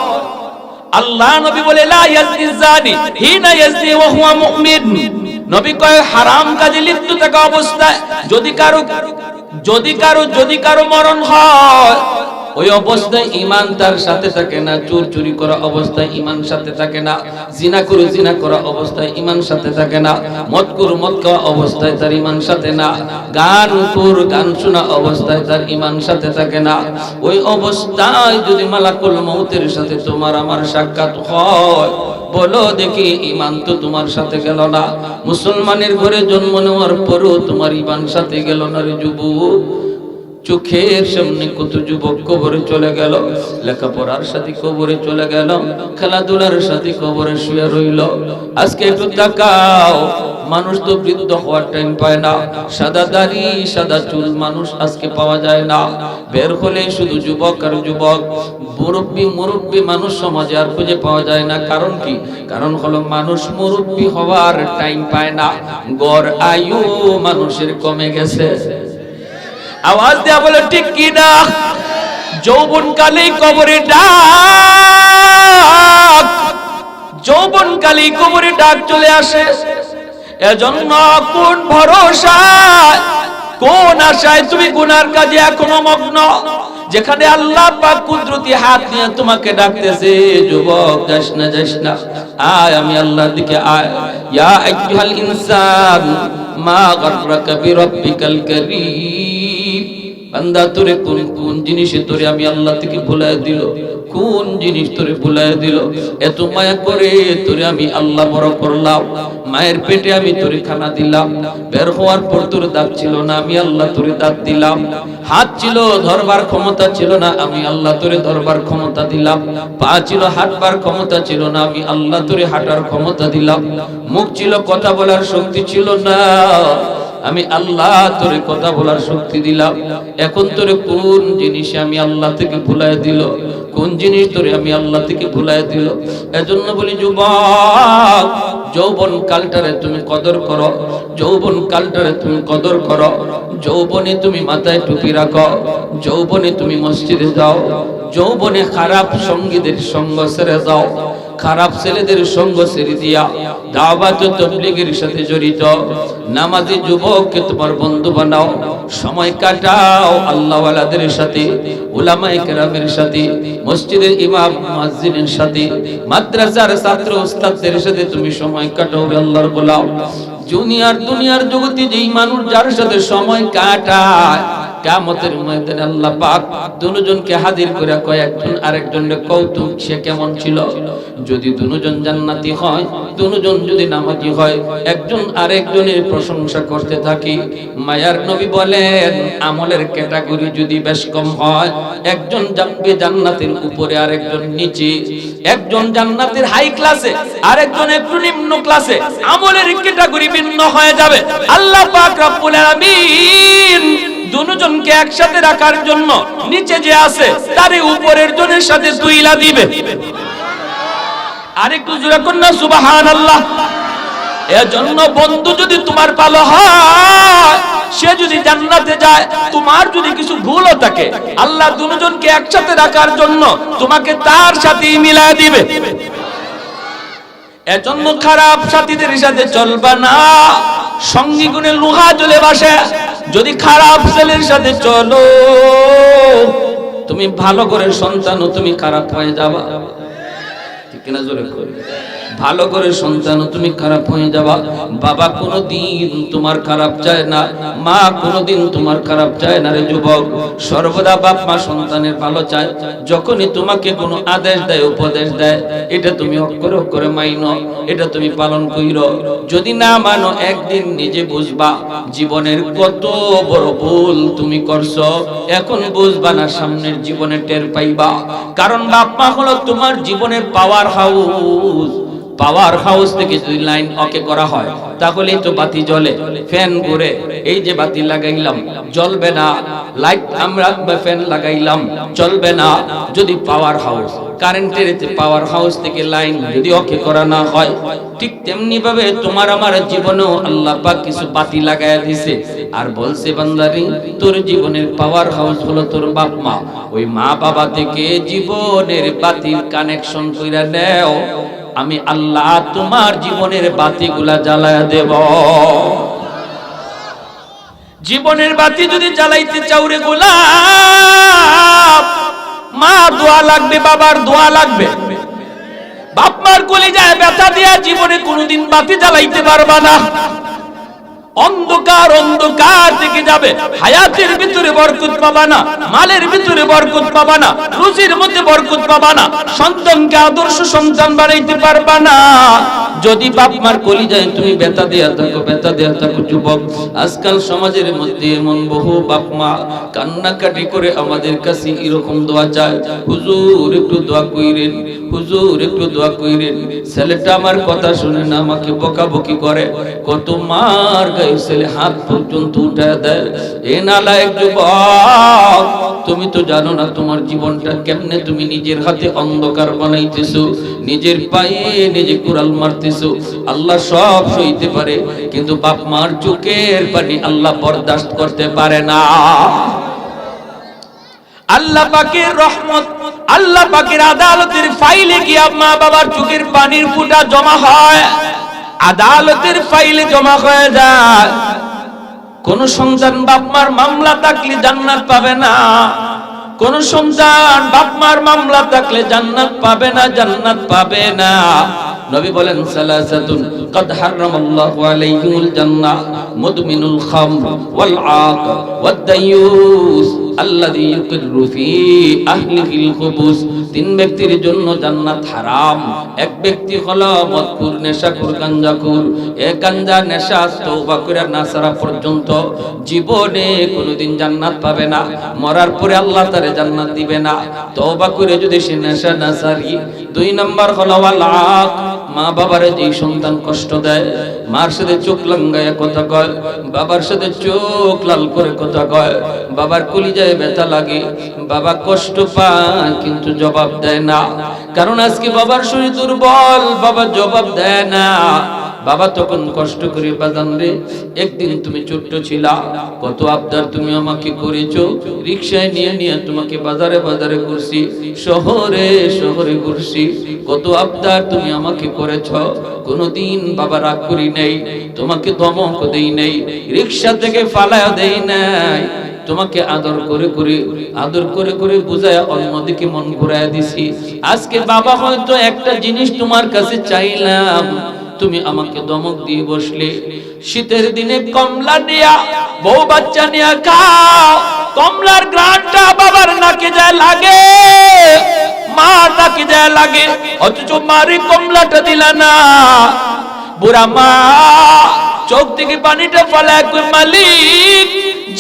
আল্লাহ নবী বলে লা ইয়াজনি জানি হিনা ইয়াজনি ওয়া হুয়া মুমিন। নবী কয় হারাম কাজে লিপ্ত থাকা অবস্থায় যদি কারো মরণ হয়, ওই অবস্থায় ঈমান তার সাথে থাকে না। চুরি করা অবস্থায় ঈমান সাথে থাকে না, জিনা করা অবস্থায় ঈমান সাথে থাকে না, মদ খাওয়া অবস্থায় তার ঈমান সাথে না, গান শোনা অবস্থায় তার ঈমান সাথে থাকে না। ওই অবস্থায় যদি মালাকুল মউতের সাথে তোমার আমার সাক্ষাৎ হয়, বলো দেখি ঈমান তো তোমার সাথে গেল না। মুসলমানের ঘরে জন্ম নেওয়ার পরও তোমার ঈমান সাথে গেল না রে যুবক। চোখের সামনে কত যুবক কবরে চলে গেল, লেখাপড়ার সাথে কবরে চলে গেল, খেলাধুলার সাথে কবরে শুয়ে রইল। আজকে একটু তাকাও, মানুষ তো বৃদ্ধ হওয়ার টাইম পায় না, সাদা দাড়ি সাদা চুল মানুষ আজকে পাওয়া যায় না। বের হলে শুধু যুবক আর যুবক, মুরব্বী মানুষ সমাজে আর খুঁজে পাওয়া যায় না। কারণ কি? কারণ হলো মানুষ মুরব্বী হওয়ার টাইম পায় না, গড় আয়ু মানুষের কমে গেছে। আওয়াজ দেয়া বলে ঠিক কি না? যৌবন কালে কবরে ডাক, যৌবন কালে কবরে ডাক চলে আসে। এজন্য কোন ভরসা, কোন আশায় তুমি গুনার কাজে এখনো মগ্ন, যেখানে আল্লাহ পাক কুদরতি হাত নিয়ে তোমাকে ডাকতেছে, যুবক যাস না, আয় আমি আল্লাহর দিকে আয়। ইয়া আইয়ুহাল ইনসান মা গাররাকা বিরাব্বিকাল কারীম। বান্দা তোরে কোন জিনিসে তোরে আমি আল্লাহ থেকে ভুলায় দিল, কোন জিনিস তোরে ভুলায় দিল? এত মায়া করে তোরে আমি আল্লাহ বড় করলাম, মায়ের পেটে আমি তোরে খানা দিলাম, বের হওয়ার পর তোর দাঁত ছিল না, আমি আল্লাহ তোরে দাঁত দিলাম, হাত ছিল ধরবার ক্ষমতা ছিল না, আমি আল্লাহ তোরে ধরবার ক্ষমতা দিলাম, পা ছিল হাঁটবার ক্ষমতা ছিল না, আমি আল্লাহ তোরে হাঁটার ক্ষমতা দিলাম, মুখ ছিল কথা বলার শক্তি ছিল না, আমি আল্লাহ তোরে কথা বলার শক্তি দিলাম। এখন তোরে কোন জিনিস আমি আল্লাহ থেকে ভুলায় দিল? কোন জিনিস তোরে আমি আল্লাহ থেকে ভুলায় দিল? এজন্য বলি যুবক, যৌবন কালটারে তুমি কদর করো, যৌবন কালটারে তুমি কদর করো। যৌবনে তুমি মাথায় টুপি রাখো, যৌবনে তুমি মসজিদে যাও, যৌবনে খারাপ সঙ্গীদের সঙ্গ ছেড়ে যাও, খারাপ ছেলেদের সঙ্গ ছেড়ে দিয়া দাওয়াত ও তাবলীগের সাথে জড়িত নামাজি যুবককে তোমার বন্ধু বানাও, সময় কাটাও আল্লাহওয়ালাদের সাথে, উলামায়ে কেরামের সাথে, মসজিদের ইমাম মুয়াজ্জিনের সাথে, মাদ্রাসার ছাত্র উস্তাদদের সাথে তুমি সময় কাটাও, আল্লাহর গোলাম। দুনিয়ার জগতে যেই মানুষ যার সাথে সময় কাটায়, কিয়ামতের ময়দানে আল্লাহ পাক দুজনকে হাজির করে কয়, একজন আরেকজনের কৌতুক সে কেমন ছিল। যদি দুজন জান্নাতি হয়, দুজন যদি নামাজি হয়, একজন আরেকজনের প্রশংসা করতে থাকে। মায়ার নবী বলেন, আমলের ক্যাটাগরি যদি বেশ কম হয়, একজন যাবে জান্নাতের উপরে আরেকজন নিচে, একজন জান্নাতের হাই ক্লাসে আরেকজন একটু নিম্ন ক্লাসে, আমলের ক্যাটাগরি ভিন্ন হয়ে যাবে। আল্লাহ পাক রব্বুল আলামিন দুজনকে একসাথে রাখার জন্য নিচে যে আছে তার উপরের জনের সাথে তুইলা দিবে। আরেকটু জোরে করুন না সুবহানাল্লাহ। এজন্য বন্ধু যদি তোমার ভালো হয়, সে যদি জান্নাতে যায়, তোমার যদি কিছু ভুলও থাকে, আল্লাহ দুজনকে একসাথে রাখার জন্য তোমাকে তার সাথেই মিলায় দিবে। এজন্য খারাপ সাথীদের সাথে চলবা না, সঙ্গী গুণে লোহা জ্বলে বসে। যদি খারাপ ছেলের সাথে চলো, তুমি ভালো করে সন্তানও তুমি খারাপ হয়ে যাবা। ঠিক কিনা জোরে করে? ভালো করে সন্তান তুমি খারাপ হয়ে যাবা। বাবা কোনোদিন তোমার খারাপ চায় না, মা কোনোদিন তোমার খারাপ চায় না রে যুবক। সর্বদা বাপ মা সন্তানের ভালো চায়। যখনই তোমাকে কোনো আদেশ দেয়, উপদেশ দেয়, এটা তুমি অক্ষরে অক্ষরে মাইনো, এটা তুমি পালন কইরো। যদি না মানো একদিন নিজে বুঝবা জীবনের কত বড় ভুল তুমি করছো। এখন বুঝবা না, সামনের জীবনে টের পাইবা। কারণ বাপ মা হলো তোমার জীবনের পাওয়ার হাউস। পাওয়ার হাউস থেকে যদি লাইন ওকে করা হয় তাহলেই তো বাতি জ্বলে, ফ্যান ঘুরে। এই যে বাতি লাগাইলাম জ্বলবে না, লাইট আমরা ফ্যান লাগাইলাম চলবে না। যদি পাওয়ার হাউস, কারেন্টের পাওয়ার হাউস থেকে লাইন যদি ওকে করা না হয়, ঠিক তেমনি ভাবে তোমার আমার জীবনেও আল্লাহ পাক কিছু বাতি লাগায়া দিয়েছে। আর বলছে বান্দারি, তোর জীবনের পাওয়ার হাউস হলো তোর বাপ মা। ওই মা বাবা থেকে জীবনের বাতির কানেকশন কইরা নেও, আমি আল্লাহ তোমার জীবনের বাতিগুলা জ্বালায়া দেব। জীবনের বাতি যদি জ্বালাইতে চাও রে গোলাপ, মা দোয়া লাগবে, বাবার দোয়া লাগবে। বাপ মার কলিজায় ব্যথা দিয়া জীবনে কোনোদিন বাতি জ্বালাইতে পারবা না। অন্ধকার অন্ধকার থেকে যাবে। হায়াতের ভিতরে বরকত পাবা না, মালের ভিতরে বরকত পাবা না, রুজির মধ্যে বরকত পাবা না, সন্তানকে আদর্শ সন্তান বানাইতে পারবা না যদি বাপ মার কলিজায় তুমি ব্যথা দেয়া থাকো, ব্যথা দেয়া থাকো। যুবক, আজকাল সমাজের মধ্যে এমন বহু বাপ মা কান্নাকাটি করে আমাদের কাছে এরকম দোয়া চায়, হুজুর একটু দোয়া কইরেন, হুজুর একটু দোয়া কইরেন। ছেলেটা আমার কথা শুনে না, আমাকে বকাবকি করে। কত মার গায়ে ছেলে হাত পর্যন্ত উঠায় দেয়। এ নালায়েক যুবক, তুমি তো জানো না তোমার জীবনটা কেমনে তুমি নিজের হাতে অন্ধকার বানাইতেছো, নিজের পায়ে নিজে কুড়াল মারতেছো। আল্লাহ সব সইতে পারে, কিন্তু বাপ মার চোখের পানি আল্লাহ বরদাস্ত করতে পারে না। আল্লাহ পাকের রহমত, আল্লাহ পাকের আদালতের ফাইলে গিয়ে মা বাবার চোখের পানির ফোঁটা জমা হয়, আদালতের ফাইলে জমা হয়ে যায়। কোন সন্তান বাপ মার মামলা থাকলে জান্নাত পাবে না, কোন সন্তান বাপ মার মামলা থাকলে জান্নাত পাবে না, জান্নাত পাবে না। নবী বলেন সালাসাতুন قد حرم الله عليهم الجنة مدمن الخمر والعاق والديوث الذي يقر في أهله الخبث। তিন ব্যক্তির জন্য জান্নাত হারাম। এক ব্যক্তি হলো মদখোর, নেশাখোর, গাঞ্জাখোর। এই গাঞ্জা নেশা তওবা করে না ছাড়া পর্যন্ত জীবনে কোনোদিন জান্নাত পাবে না। মরার পরে আল্লাহ তারে জান্নাত দিবে না, তওবা করে যদি সে নেশা না ছাড়ি। দুই নাম্বার হলো ওয়াল আক, মা বাবারে যে সন্তান কষ্ট দেয়, মার সাথে চোখ লাঙ্গায়া কথা কয়, বাবার সাথে চোখ লাল করে কথা কয়, বাবার কলিজায় ব্যথা লাগে, বাবা কষ্ট পায় কিন্তু জবাব দেয় না। কারণ আজকে বাবার শরীর দুর্বল, বাবা জবাব দেয় না। বাবা তখন কষ্ট করে, বাজান রে একদিন তুমি ছোট্ট ছিলা, কত আবদার তুমি আমাকে করেছো, রিকশায় নিয়ে নিয়ে তোমাকে বাজারে বাজারে ঘুরছি, শহরে শহরে ঘুরছি, কত আবদার তুমি আমাকে করেছ। কোনদিন বাবা রাগ করি নাই, তোমাকে ধমক দেই নাই, রিকশা থেকে ফালায়া দেই নাই, তোমাকে আদর করে করে আদর করে করে বুঝায় অন্যদিকে মন ঘুরায় দিছি। আজকে বাবা হয়তো একটা জিনিস তোমার কাছে চাইলাম, তুমি আমাকে ধমক দিয়ে বসলে। শীতের দিনে কমলা নিয়া বউ বাচ্চা নিয়া খাও, কমলার গ্রানটা বাবার নাকে যায় লাগে, মার নাকে যায় লাগে, অথচ মারে কমলাটা দিলা না। বুড়া মা চোখ থেকে পানিটা ফেলায় কই, মালিক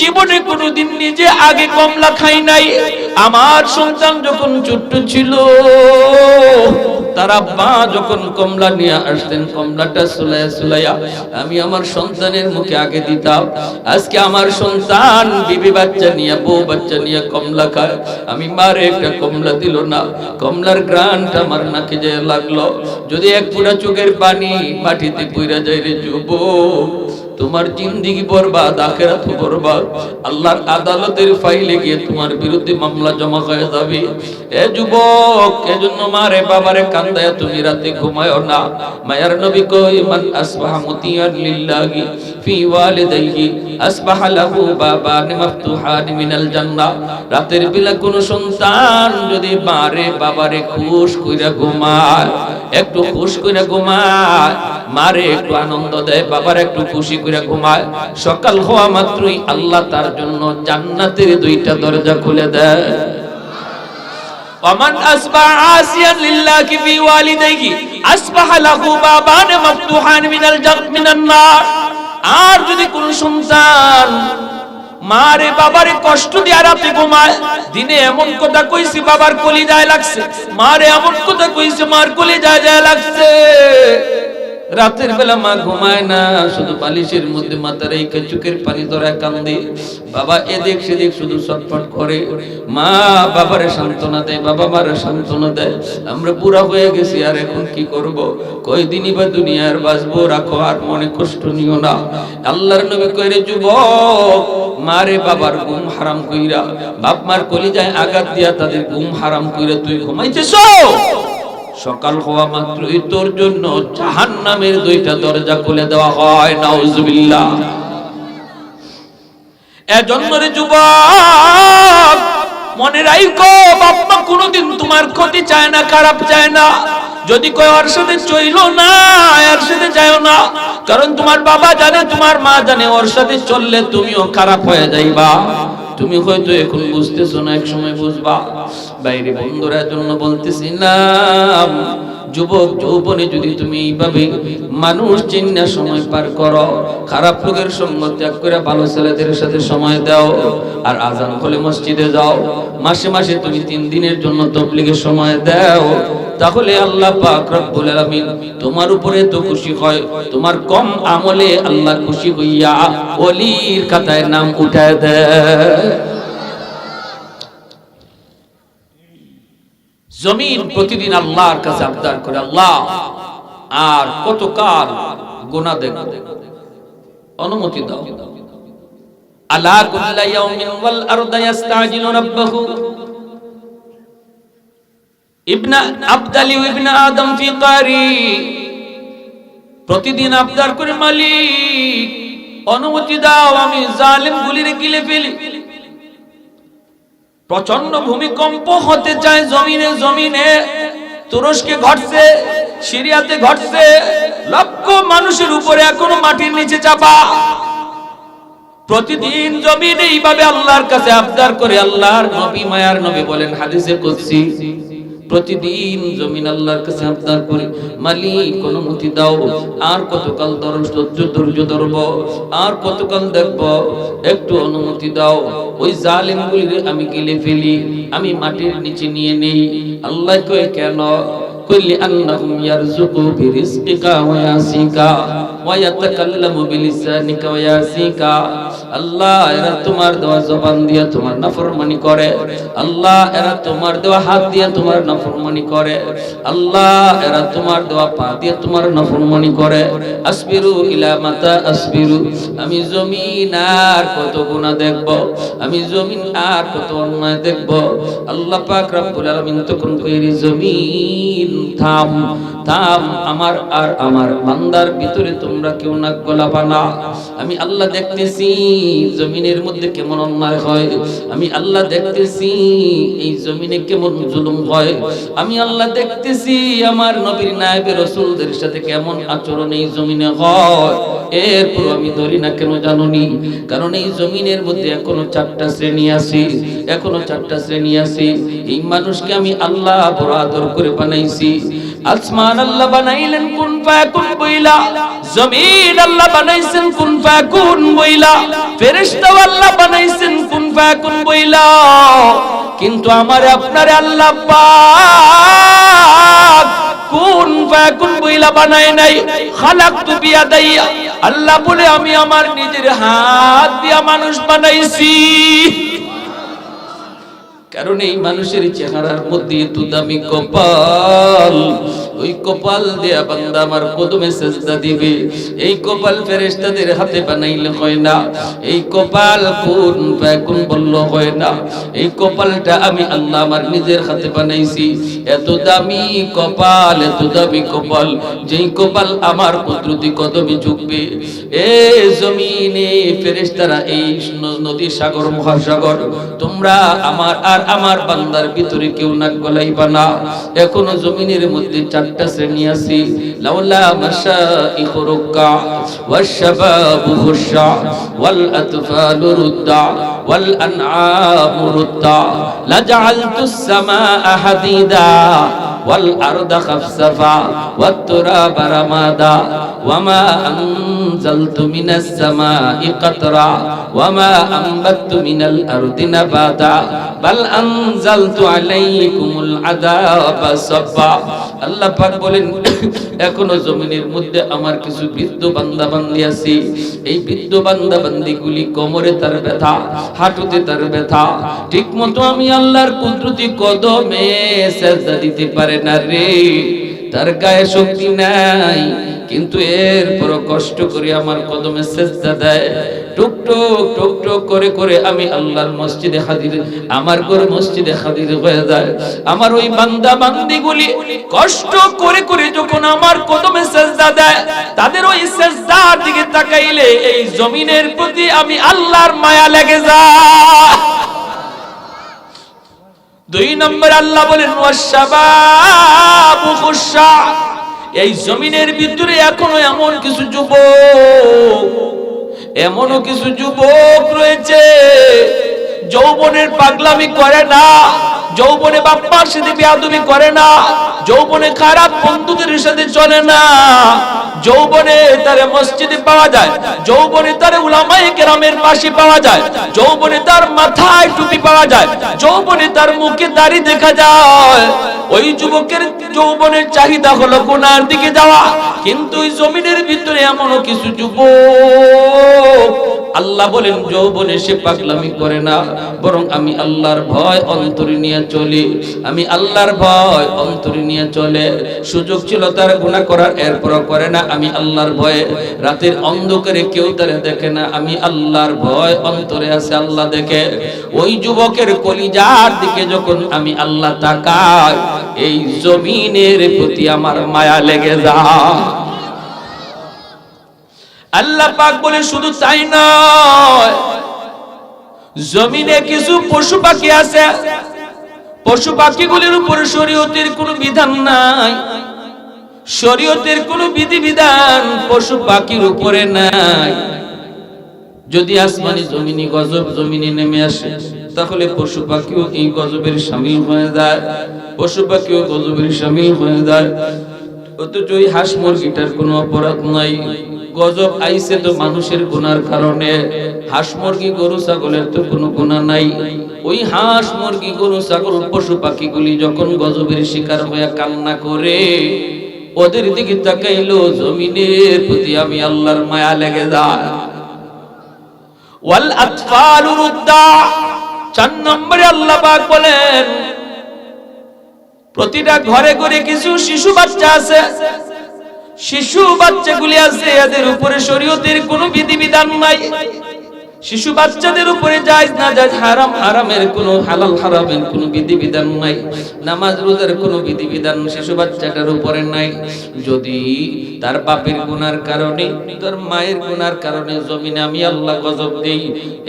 জীবনে কোনোদিন নিজে আগে কমলা খাই নাই। আমার সন্তান যখন ছোট্ট ছিল, তার আব্বা যখন কমলা নিয়ে আসতেন, কমলাটা সুলাইয়া সুলাইয়া আমি আমার সন্তানের মুখে আগে দিতাম। আজকে আমার সন্তান বিবি বাচ্চা নিয়ে, বউ বাচ্চা নিয়ে কমলা খায়, আমি মারে একটা কমলা দিল না, কমলার গ্রানটা আমার নাকে যায় লাগলো। যদি এক ফোঁটা চোখের পানি মাটিতে পইরা যায় রে যুবক, তোমার জিন্দেগি বরবাদ, আখিরাত বরবাদ। আল্লাহর আদালতের ফাইলে গিয়ে তোমার বিরুদ্ধে মামলা জমা হয়ে যাবে। এ যুবক, এজন্য মারে বাবারে কান্দায়া তুমি রাতে ঘুমায়ো না। মায়ার নবী কই, মান আসবাহা মুতিয়ান লিল্লাহি ফি ওয়ালিদাইহি আসবাহা লাহু বাবান মাফতুহান মিনাল জান্নাহ। রাতের বেলা কোন সন্তান যদি মারে বাবারে খুশ কইরা ঘুমায়, একটু খুশ করে ঘুমায়, মারে একটু আনন্দ দেয়, বাবার একটু খুশি করে ঘুমায়। সকাল হওয়া মাত্রই আল্লাহ তার জন্য জান্নাতের দুইটা দরজা খুলে দেয়। ওমান আসবাহ আসিয়ান লিল্লাহি ফি ওয়ালিদাইহি আসবাহা লাহু বাবান মাফতুহান মিনান নার। আর যদি কোন সন্তান মারে বাবারে কষ্ট দিয়ে রাতে ঘুমায়, দিনে এমন কথা কইছি বাবার কলিজায় লাগছে, মারে এমন কথা কইছে মার কলিজায় যায় লাগছে, রাতের বেলা মা ঘুমায় না, শুধু বালিশের মধ্যে মাথা রেখে চোখের পানি ধরে কান্দে, বাবা এদিক সেদিক শুধু ছটফট করে, মা বাবারে সান্ত্বনা দেয়, বাবা মারে সান্ত্বনা দেয়। আমরা বুড়া হয়ে গেছি, আর এখন কি করব, কয়দিনই বা দুনিয়ার বাঁচবো, রাখো আর মনে কষ্ট নিও না। আল্লাহর নবী কইরে, যুবক মারে বাবার ঘুম হারাম কইরা, বাপ মার কলিজায় আঘাত দিয়া তাদের ঘুম হারাম কইরা তুই ঘুমাইতেছ, সকাল হওয়া মাত্রই তোর জন্য জাহান্নামের দুইটা দরজা খুলে দেওয়া হয়। নাউজুবিল্লাহ। এজন্য রে যুবক মনে রাখো, বাপ মা কোনোদিন তোমার ক্ষতি চায় না, খারাপ চায় না। যদি কয় ওর সাথে চইলো না, এর সাথে যাও না, কারণ তোমার বাবা জানে, তোমার মা জানে, ওর সাথে চললে তুমিও খারাপ হয়ে যাইবা। তুমি হয়তো এখন বুঝতেছো না, এক সময় বুঝবা। বাইরে বন্ধুরা জন্য বলতেছি না, যুবক যৌবনে যদি তুমি এইভাবে মানুষ চিন্না সময় পার করো, খারাপ লোকের সঙ্গ ত্যাগ করে ভালো ছেলেদের সাথে সময় দাও, আর আজান হলে মসজিদে যাও, মাসে মাসে তুমি 3 দিনের জন্য তাবলীগের সময় দাও, তাহলে আল্লাহ পাক রব্বুল আলামিন তোমার উপরে তো খুশি হয়, তোমার কম আমলে আল্লাহ খুশি হইয়া ওলির খাতায় নাম উঠায় দেয়। জমিন প্রতিদিন আল্লাহর কাছে আবদার করে, আল্লাহ আর কতকাল গুনাহ দেখব, অনুমতি দাও। আলা কুল্লা ইয়াউমিন ওয়াল আরদু ইস্তাজিলু রাব্বাহু ইবনা আবদালি ইবনা আদম ফি কারি। প্রতিদিন আবদার করে, মালিক অনুমতি দাও, আমি জালিম গুলিরে গিলে ফেলি। প্রচন্ড ভূমিকম্প হতে চায় জমিনে, জমিনে তুরস্কে ঘটছে, সিরিয়াতে ঘটছে, লক্ষ মানুষের উপরে এখনো মাটির নিচে চাপা। প্রতিদিন জমিনে এইভাবে আল্লাহর কাছে আবদার করে। আল্লাহর নবী, মায়ার নবী বলেন হাদিসে কুদসি, প্রতিদিন জমিন আল্লাহর কাছে আবদার করে, মালিক অনুমতি দাও, আর কতকাল ধৈর্য ধরব, আর কতকাল দেখব, একটু অনুমতি দাও, ওই জালিমগুলিরে আমি গিলে ফেলি, আমি মাটির নিচে নিয়ে নেই। আল্লাহ কয় কেন? কইলি আন্নাহুম ইয়ারযুকু বিরিজকিকা ওয়া ইয়াসিকা ওয়া ইয়াতাকাল্লামু বিলিসানিকা ওয়া ইয়াসিকা। আল্লাহ এরা তোমার দেওয়া জবান দিয়ে তোমার নাফরমানি করে, আল্লাহ এরা তোমার দেওয়া হাত দিয়ে তোমার নাফরমানি করে, আল্লাহ এরা তোমার দেওয়া পা দিয়ে তোমার নাফরমানি করে। আসবিরু ইলা মাতা আসবিরু, আমি জমিন আর কত গুনাহ দেখব, আমি জমিন আর কত অন্যায় দেখব। আল্লাহ পাক রব্বুল আলামিন তখন কইরি, জমিন থাম থাম, আমার আর আমার বান্দার ভিতরে তোমরা কেউ নাক গলাবা না। আমি আল্লাহ দেখতেছি জমিনের মধ্যে কেমন অন্যায় হয়, আমি আল্লাহ দেখতেছি এই জমিনে কেমন জুলুম হয়, আমি আল্লাহ দেখতেছি আমার নবীর নায়েবে রাসূলদের সাথে কেমন আচরণ এই জমিনে হয়। এরপর আমি ধরি না কেন জানুনি? কারণ এই জমিনের মধ্যে এখনো 4টা শ্রেণী আছে, এখনো 4টা শ্রেণী আছে। এই মানুষকে আমি আল্লাহ বড় আদর করে বানাইছি। আসমান আল্লাহ বানাইলেন কুন ফায়াকুন বইলা, জমিন আল্লাহ বানাইছেন কুন ফায়াকুন বইলা, ফেরেশতা আল্লাহ বানাইছেন কুন ফায়াকুন বইলা। কিন্তু আমার আপনারে আল্লাহ পাক কুন ফায়াকুন বইলা বানায় নাই। খালাকতু বিয়াদাইয়া, আল্লাহ বলে আমি আমার নিজের হাত দিয়া মানুষ বানাইছি। কারণ এই মানুষের চেহারার মধ্যে এত দামি কপাল, ওই কপাল দিয়া বান্দা আমার কদমে সেজদা দিবে। এই কপাল ফেরেশতাদের হাতে বানাইলে হয় না, এই কপাল কুন ফায়াকুন বললে হয় না। এই কপালটা আমি আল্লাহ আমার নিজের হাতে বানাইছি। এত দামি কপাল, এত দামি কপাল, যেই কপাল আমার কুদরতি কদমে ঝুঁকবে। এ জমিনে ফেরেশতারা, এই নদী, সাগর, মহাসাগর, তোমরা আমার আর আমার বান্দার ভিতরে কেউ নাক গলাইবা না। এখনো জমিনের মধ্যে চারটা শ্রেণী আছে, লাউলা মাশাইখ রুক্কা ওয়াশ-শাবাবু খুশা ওয়াল আতফালু রুদ্দা ওয়াল আনআমু রুদ্দা লাজআলতুস সামাআ হাদিদা ওয়াল আরদা খাফসাফা ওয়াত তুরাবা রামাদা ওয়ামা আনজালতু মিনাস সামাই কাতরা ওয়ামা আনবাততু মিনাল আরদি নাবাতা বাল আনজালতু আলাইকুমুল আযাবা সাব্বা। আল্লাহ পাক বলেন, এখনো জমিনের মধ্যে আমার কিছু বৃদ্ধ বান্দা বান্দি আছে। এই বৃদ্ধ বান্দা বান্দিগুলি কোমরে তার ব্যথা, হাঁটুতে তার ব্যথা, ঠিক মতো আমি আল্লাহর কুদরতি কদমে সেজদা দিতে পারে না রে। তার গায়ে শক্তি নাই, কিন্তু এরপর কষ্ট করে আমার কদমে সেজদা দেয়। টুক টুক টুক টুক করে করে আমি আল্লাহর মসজিদে হাজির, আমার ঘর মসজিদে হাজির হয়ে যায়। আমার ওই বান্দা বান্দিগুলি কষ্ট করে করে যখন আমার কদমে সেজদা দেয়, তাদের ওই সেজদার দিকে তাকাইলে এই জমিনের প্রতি আমি আল্লাহর মায়া লেগে যায়। দুই নম্বর আল্লাহ বলেন ওয়াশ-শাবাবু খুশা, এই জমিনের ভিতরে এখনো এমন কিছু যুবক, এমনও কিছু যুবক রয়েছে যৌবনের পাগলামি করে না, যৌবনে বাপ্পার সাথে বেয়াদবি করে না, যৌবনে খারাপ বন্ধুদের সাথে চলে না, যৌবনে তার মসজিদে পাওয়া যায়, যৌবনে তার উলামায়ে কেরামের পাশে পাওয়া যায়, যৌবনে তার মাথায় টুপি পাওয়া যায়, যৌবনে তার মুখে দাড়ি দেখা যায়। ওই যুবকের যৌবনের চাহিদা হলো গুনার দিকে যাওয়া, কিন্তু ওই জমিনের ভিতরে এমনও কিছু যুবক আল্লাহ বলেন যৌবনে সে পাগলামি করে না, বরং আমি আল্লাহর ভয় অন্তরে নিয়ে চলি, আমি আল্লাহর ভয় অন্তরে নিয়ে চলে। সুযোগ ছিল তার গুনাহ করার, এরপরও করে না, আমি আল্লাহর ভয়ে। রাতের অন্ধকারে কেউ তারে দেখে না, আমি আল্লাহর ভয় অন্তরে আছে, আল্লাহ দেখে। ওই যুবকের কলিজার দিকে যখন আমি আল্লাহ তাকাই, এই জমিনের প্রতি আমার মায়া লেগে যায়। আল্লাহ পাক বলে শুধু তাই নয়, জমিনে কিছু পশু পাখি আছে, পশু পাখিগুলির উপর শরীয়তের কোনো বিধান নাই, শরীয়তের কোনো বিধিবিধান পশু পাখির উপরে নাই। যদি আসমানি জমিনি গজব জমিনে নেমে আসে, তাহলে পশু পাখিও এই গজবের শামিল হয়ে যায়, পশু পাখিও গজবের শামিল হয়ে যায়। অথচ ওই হাঁস মুরগিটার কোনো অপরাধ নাই, গজব আইছে তো মানুষের গুনার কারণে। হাঁস মুরগি গরু ছাগলের তো কোনো গুনাহ নাই। ওই হাঁস মুরগি গরু ছাগল পশু পাখিগুলি যখন গজবের শিকার হয়ে কান্না করে, ওদের দিকে তাকাইলো জমিনের প্রতি আমি আল্লাহর মায়া লেগে যায়। ওয়াল আতফালু রুদ্দা, 4 নম্বরে আল্লাহ পাক বলেন প্রতিটা ঘরে ঘরে কিছু শিশু বাচ্চা আছে, শিশু বাচ্চাগুলি আছে, এদের উপরে শরীয়তের কোনো বিধিবিধান নাই। শিশু বাচ্চাদের উপরে জায়েজ না জায়েজ, হারাম হারামের কোনো, হালাল হারামের কোনো বিধিবিধান নাই। নামাজ রোজার কোনো বিধিবিধান শিশু বাচ্চাটার উপরে নাই। যদি তার বাপের গুনার কারণে, তার মায়ের গুনার কারণে জমিনে আমি আল্লাহ গজব দেই,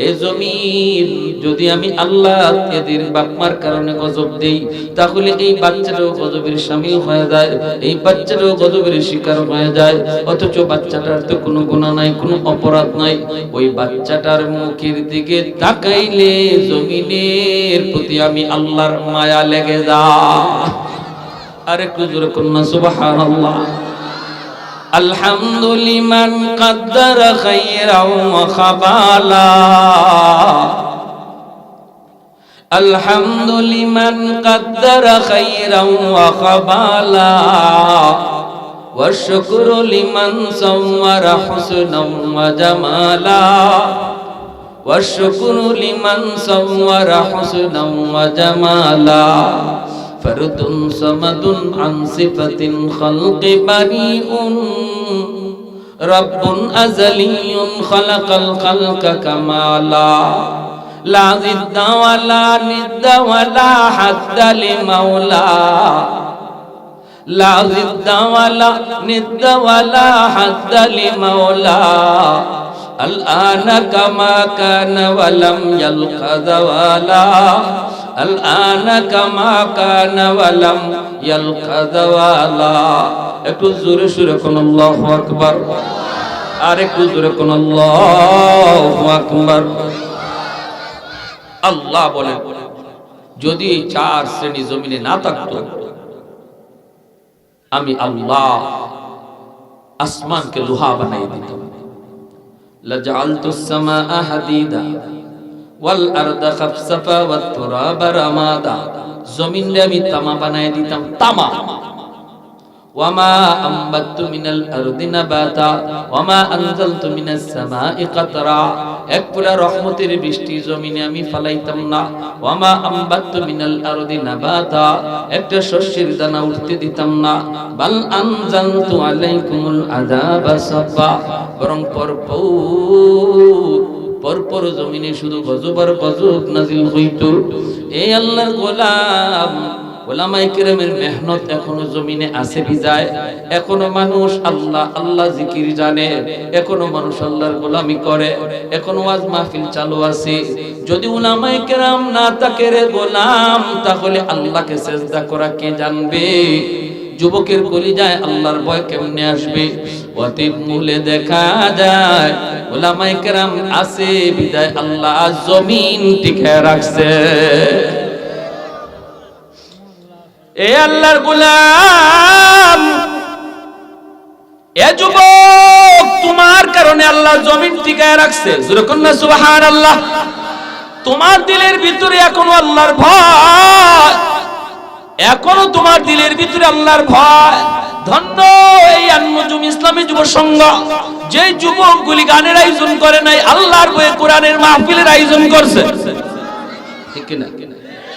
এই জমিন যদি আমি আল্লাহ এদের বাপ মার কারণে গজব দেই, তাহলে এই বাচ্চাটাও গজবের শামিল হয়ে যায়, এই বাচ্চাটাও গজবের শিকার হয়ে যায়। অথচ বাচ্চাটার তো কোনো গুনাহ নাই, কোনো অপরাধ নাই। ওই বাচ্চাটার মুখের দিকে তাকাইলে জমিনের প্রতি আমি আল্লাহর মায়া লেগে যায়। আরে একটু জোরে কন্যা সুবহানাল্লাহ। আলহামদুলিমান কাদ্দারা খায়রাও ওয়া খাবালা, আলহামদুলিমান কাদ্দারা খায়রাও ওয়া খাবালা, ওয়া শুকরু লিমান সাওয়ারা হুসনাও ওয়া জামালা, ওয়া শুকরু লিমান সাওয়ারা হুসনাও ওয়া জামালা, ফরদুন সামাদুন আন সিফাতিন খালকি বারিউন, রব্বুন আযালিয়ুন খালাকাল খালকা কামালা, লা জিদ্দা ওয়ালা নিদ্দা ওয়ালা হাদ্দা লিমাওলা, লা জিদ্দা ওয়ালা নিদ্দা ওয়ালা হাদ্দা লিমাওলা, আল-আনা কামা কানা ওয়ালাম ইয়ালকা যাওয়ালা, আল-আনা কামা কানা ওয়ালাম ইয়াল কাদাওয়ালা। একটু জোরে সুরে কোন আল্লাহু আকবার, আর একটু জোরে কোন আল্লাহু আকবার। আল্লাহ বলেন, যদি এই চার শ্রেণী জমিনে না থাকতো, আমি আল্লাহ আসমানকে লোহা বানাই দিতাম। লাজআলতুস সামাআ হাদিদা ওয়াল আরদা খাফসাফা ওয়াত তুরাবা রামাদা। জমিনকে আমি তামা বানাই দিতাম, তামা। ওয়ামা আম্বাতু মিনাল আরদি নাবাতা ওয়ামা আনজালতু মিনাস সামাই কাতরা। এক পুরা রহমতের বৃষ্টি জমিনে আমি ফলাইতাম না। ওয়ামা আম্বাতু মিনাল আরদি নাবাতা, একটা শস্যের দানা উঠতে দিতাম না। বাল আনজালতু আলাইকুমুল আযাবা সাফা, বরং পরপর জমিনে শুধু গজব আর গজব নাজিল হইত। এই আল্লাহর গোলাম, ওলামায়ে কেরামের মেহনত এখনো জমিনে আছে বিজায় এখনো মানুষ আল্লাহ আল্লাহ জিকির জানে, এখনো মানুষ আল্লাহর গোলামি করে, এখনো ওয়াজ মাহফিল চালু আছে। যদি ওলামায়ে কেরাম না থাকে রে গোলাম, তাহলে আল্লাহকে সিজদা করা কে জানবে? যুবকের কলিজায় আল্লাহর ভয় কেমনে আসবে? অতীত মূলে দেখা যায় ওলামায়ে কেরাম আছে বিদায় আল্লাহ জমিন টিকায় রাখছে। এ আল্লাহর গোলাম, এ যুবক, তোমার কারণে আল্লাহ জমিন টিকায় রাখছে। জোরে কোন না সুবহানাল্লাহ। তোমার দিলের ভিতরে এখনো আল্লাহর ভয়, এখনো তোমার দিলের ভিতরে আল্লাহর ভয়। ধন্য এই আনমুজুম ইসলামী যুব সংঘ, যে যুবকগুলি গানের আয়োজন করে নাই, আল্লাহর বয়ে কোরআনের মাহফিলের আয়োজন করছে। ঠিক কিনা?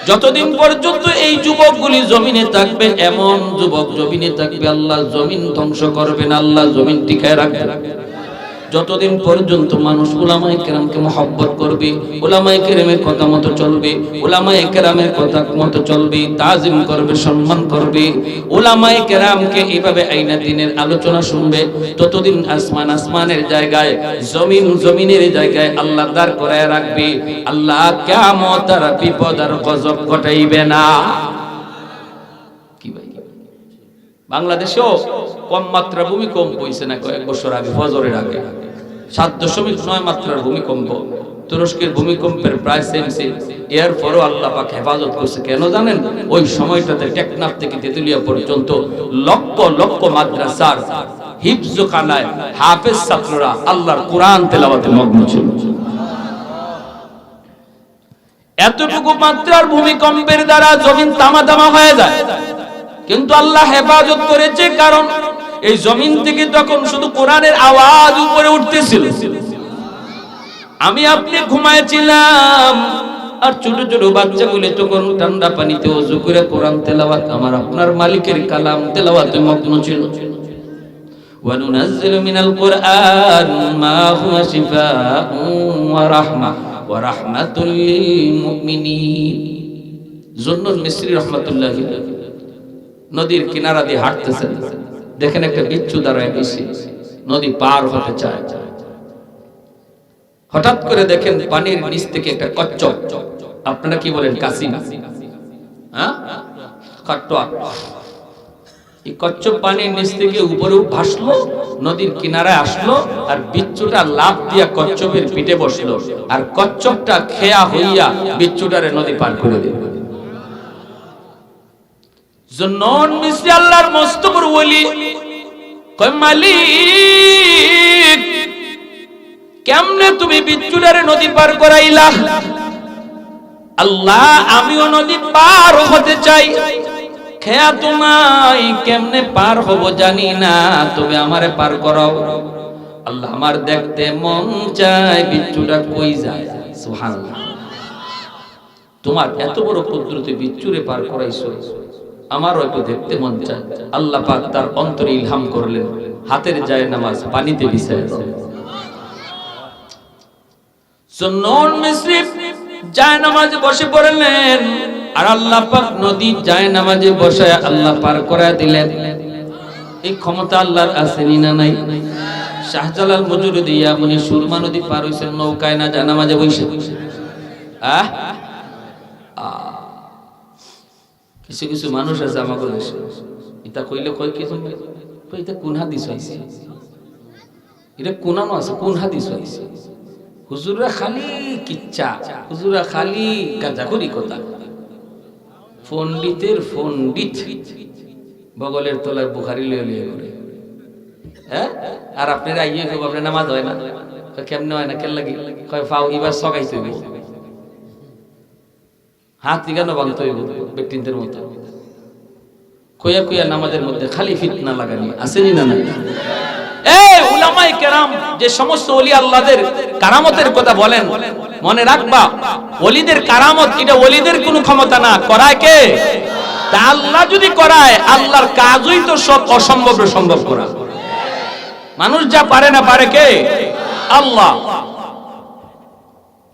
যতদিন পর্যন্ত এই যুবকগুলি জমিনে থাকবে, এমন যুবক জমিনে থাকবে, আল্লাহ জমিন ধ্বংস করবেন, আল্লাহ জমিন টিকায় রাখবেন। যতদিন পর্যন্ত মানুষ উলামায়ে কেরামকে মহব্বত করবে, উলামায়ে কেরামের কথা মতো চলবে, উলামায়ে কেরামের কথা মতো চলবে, তাজিম করবে, সম্মান করবে, উলামায়ে কেরামকে এইভাবে আইনা দ্বীনের আলোচনা শুনবে, ততদিন আসমান আসমানের জায়গায়, জমিন জমিনের জায়গায় আল্লাহ দাঁড় করায় রাখবে। আল্লাহ কিয়ামত আর বিপদ আর গজব ঘটাইবে না। কি ভাই, বাংলাদেশেও কম মাত্রা ভূমিকম্প হয়েছে না কয়েক বছর আগে, ফজরের আগে 7.9 মাত্রার ভূমিকম্প। তুরস্কের ভূমিকম্পের প্রায় সেম। এরপরও আল্লাহ পাক হেফাজত করছে। কেন জানেন? ওই সময়টাতে টেকনাফ থেকে তেতুলিয়া পর্যন্ত লক্ষ লক্ষ মাদ্রাসার হিফজখানায় হাফেজ ছাত্ররা আল্লাহর কোরআন তেলাওয়াতে মগ্ন ছিল। এতটুকু মাত্রার ভূমিকম্পের দ্বারা জমিন তামা তামা হয়ে যায়, কিন্তু আল্লাহ হেফাজত করেছে। কারণ এই জমিন থেকে তখন শুধু কোরআনের আওয়াজ উপরে উঠতেছিল। আমি আপনি ঘুমাইছিলাম, আর ছোট ছোট বাচ্চাগুলো তখন ঠান্ডা পানিতে ওযু করে কোরআন তেলাওয়াত, আমার আপনার মালিকের কালাম তেলাওয়াতে মগ্ন ছিল। ওয়া নুনাজ্জিলু মিনাল কুরআন মা হুয়া শিফাউন ওয়া রাহমাহ ওয়া রাহমাতুল লিল মুমিনিন। জুন্নুন মিসরি রাহমাতুল্লাহি আলাইহি নদীর কিনারা দিয়ে হাঁটতেছেন, দেখেন একটা বিচ্ছু দাঁড়ায় গেছে, নদী পার হতে চায়। হঠাৎ করে দেখেন পানির নিচ থেকে একটা কচ্ছপ, আপনারা কি বলেন কাসিম, হ্যাঁ কাট্টোয়া, এই কচ্ছপ পানির নিচ থেকে উপরে ভাসলো, নদীর কিনারায় আসলো, আর বিচ্ছুটা লাফ দিয়া কচ্ছপের পিঠে বসলো, আর কচ্ছপটা খেয়া হইয়া বিচ্ছুটারে নদী পার করে দিল। জুন্নুন মিসরি আল্লাহর মস্ত বড় ওলি কয়, মালিক কেমনে তুমি বিচ্ছুটারে নদী পার করাইলা? আল্লাহ, আমিও নদী পার হতে চাই, খেয়া তো নাই, কেমনে পার হব জানি না, তবে আমারে পার করাও। আল্লাহ, আমার দেখতে মন চায় বিচ্ছুটা কই যায়। সুবহানাল্লাহ, তোমার এত বড় কুদরতে বিচ্ছুরে পার করাইছো, আমারও একটু দেখতে মন চায়। আল্লাহ পাক তার অন্তরে ইলহাম করলেন, হাতের যায় নামাজ পানিতে বিছায় দাও। জুন্নুন মিসরি যায় নামাজে বসে পড়লেন, আর আল্লাহ পাক নদী যায় নামাজে বসায় আল্লাহ পার করায় দিলেন। এই ক্ষমতা আল্লাহর আছে না নাই? শাহজালাল মুজুরিদি ইয়ামনি সুরমা নদী পার হইছেন নৌকায়, না যায় নামাজে বসে। কিছু কিছু মানুষ আছে আমাকে দেশে, এটা কইলে কয় কি তুমি কই এটা কোন হাদিস হইছে, এটা কোনানো আছে, কোন হাদিস হইছে? হুজুররা খালি কিচ্ছা, হুজুররা খালি গাঁজাখুরি কথা। পণ্ডিতের পণ্ডিত বগলের তলায় বুখারি লিয়ে লিয়ে করে, হ্যাঁ? আর আপনারা আইয়ে কেউ আপনার নামাজ হয় না, কেমনে হয় না, কেন লাগি কয় ফাও এবার সগাইতে হইব, হাত কেন বাংতে হইব ব্যক্তিদের মতো কইয়া কইয়া নামাজের মধ্যে খালি ফিতনা লাগানি আসেনি না? না, এই উলামায়ে কেরাম যে সমস্ত ওলি আল্লাহদের কারামতের কথা বলেন, মনে রাখবা ওলিদের কারামত এটা ওলিদের কোনো ক্ষমতা না, করায় কে? তা আল্লাহ যদি করায়, আল্লাহর কাজই তো সব অসম্ভব সম্ভব করা। মানুষ যা পারে না, পারে কে? আল্লাহ।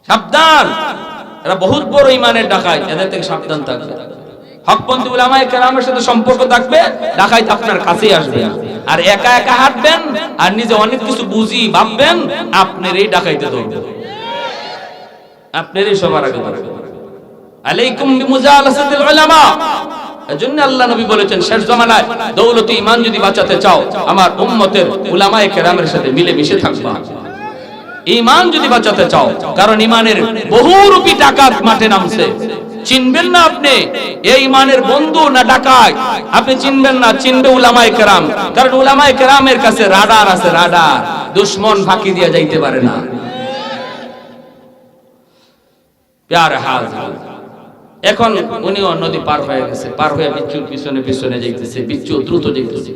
সাবধান, এরা বহুত বড় ইমানের ডাকাত, এদের থেকে সাবধান থাকবে। হকপন্থী উলামায়ে কেরামের সাথে সম্পর্ক থাকবে, ডাকাত আপনার কাছেই আসবে। আর একা একা হাঁটবেন আর নিজে অনেক কিছু বুঝি ভাববেন, আপনারই ডাকাইতে ধরবে, আপনারই সবার আগে ধরবে। আলাইকুম বিমুজালাসাতিল উলামা। এজন্য আল্লাহ নবী বলেছেন, শেষ জামানায় দৌলতে ঈমান যদি বাঁচাতে চাও, আমার উম্মতের উলামায়ে কেরামের সাথে মিলে মিশে থাকবা। ঈমান যদি বাঁচাতে চাও, কারণ ঈমানের বহুরূপী ডাকাত মাঠে নামছে। চিনবেন না আপনি এই ঈমানের বন্ধু না ডাকাত, আপনি চিনবেন না, চিনবে উলামায়ে কেরাম। কারণ উলামায়ে কেরামের কাছে রাডার আছে, রাডার, দুশমন ফাঁকি দিয়ে যাইতে পারে না। প্যারে হাজির, এখন উনিও নদী পার হয়ে গেছে, পার হয়ে বিচ্ছুর পিছনে পিছনে যাইতেছে, বিচ্ছু দ্রুত যাইতেছে।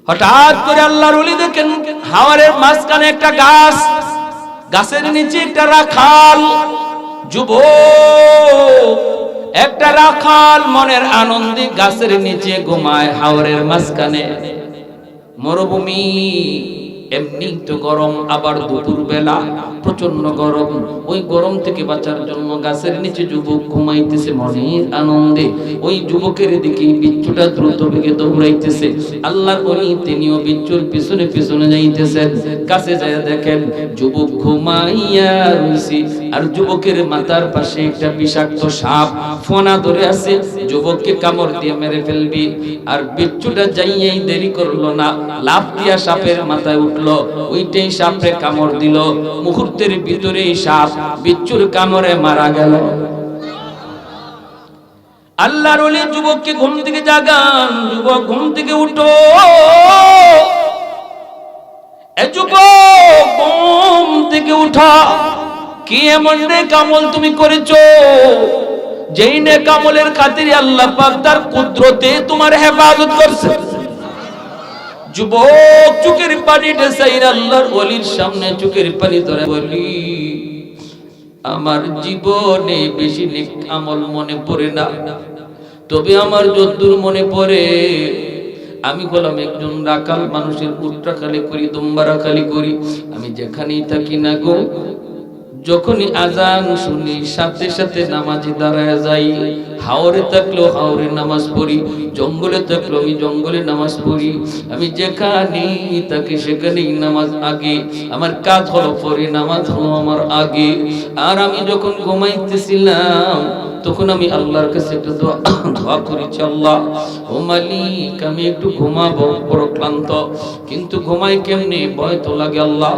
হঠাৎ করে আল্লাহর ওলি দেখেন হাওরের মাঝখানে একটা গাছ, গাছের নিচে একটা রাখাল যুবক, একটা রাখাল মনের আনন্দে গাছের নিচে ঘুমায় হাওরের মাঝখানে। মরুভূমি, এমনি তো গরম, আবার দুপুর বেলা প্রচন্ড গরম। ওই গরম থেকে বাঁচার জন্য গাছের নিচে যুবক ঘুমাইতেছে মনের আনন্দে। ওই যুবকের দিকে বিচ্ছুটা দ্রুত বেগে দৌড়াইতেছে। আল্লাহর ওলি তিনিও বিচ্ছুর পিছনে পিছনে যাইতেছেন। কাছে যায় দেখেন যুবক ঘুমাইয়া রইছে, আর যুবকের মাথার পাশে একটা বিষাক্ত সাপ ফোনা ধরে আছে, যুবককে কামড় দিয়ে মেরে ফেলবি। আর বিচ্ছুটা যাইয়েই দেরি করলো না, লাফ দিয়া সাপের মাথায় উঠলো, ওইটাই সাপে কামড় দিল। মুহূর্তের ভিতরেই সাপ বিচ্ছুর কামড়ে মারা গেল। আল্লাহর ওলি যুবককে ঘুম থেকে জাগান, যুবক ঘুম থেকে উঠো, এ যুবক ঘুম থেকে উঠা, কি এমন নেকামল তুমি করেছো যেই নেকামলের খাতিরে আল্লাহ পাক তার কুদরতে তোমার হেফাজত করছে। যুবক চোখের পানি ঢেসাইর আল্লাহর ওলির সামনে চোখের পানি ধরে বলি, আমার জীবনে বেশি নেক আমল মনে পড়ে না, তবে আমার যদ্দূর মনে পড়ে আমি হলাম একজন রাখাল, মানুষের উটরা খালি করি, দুম্বারা খালি করি। আমি যেখানেই থাকি না গো, যখনই আজান শুনি সাথে সাথে নামাজে দাঁড়ায় যাই। হাওরে থাকলেও হাওরে নামাজ পড়ি, জঙ্গলে থাকলেও আমি জঙ্গলে নামাজ পড়ি। আমি যেখানেই থাকি সেখানেই নামাজ আগে, আমার কাজ হলো পরে, নামাজ হলো আমার আগে। আর আমি যখন ঘুমাইতেছিলাম তখন আমি আল্লাহর কাছে একটু দোয়া করেছি, আল্লাহ ও মালিক আমি একটু ঘুমাবো, বড় ক্লান্ত, কিন্তু ঘুমাই কেমনে, ভয় তো লাগে। আল্লাহ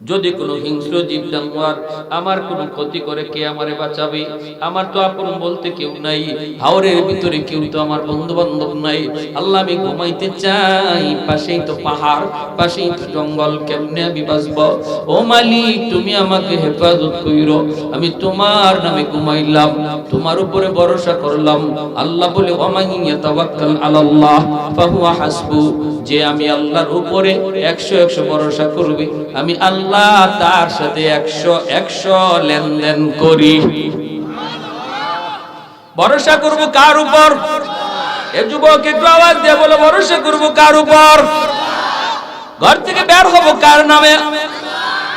যদি কোনো হিংস্র জীব জানোয়ার আমার কোনো ক্ষতি করে, কে আমারে বাঁচাবে? আমার তো আপন বলতে কেউ নাই, হাওরের ভিতরে কেউ তো আমার বন্ধু বান্ধব নাই। আল্লাহ আমি ঘুমাইতে চাই, পাশেই তো পাহাড়, পাশেই তো জঙ্গল, কেমনে আমি বাঁচব? ও মালিক তুমি আমাকে হেফাজত কইরো, আমি তোমার নামে ঘুমাইলাম, তোমার উপরে ভরসা করলাম। আল্লাহ বলে ওয়ামাইয়া তাওয়াক্কাল আলাল্লাহ ফাহুয়া হাসবু, যে আমি আল্লাহর উপরে 100 ভরসা করবে, আমি আল্লাহ তার সাথে 100 লেনদেন করি। ভরসা করব কার উপর? এ যুবক একটু আওয়াজ দিয়ে বলো, ভরসা করব কার উপর? ঘর থেকে বের হব কার নামে?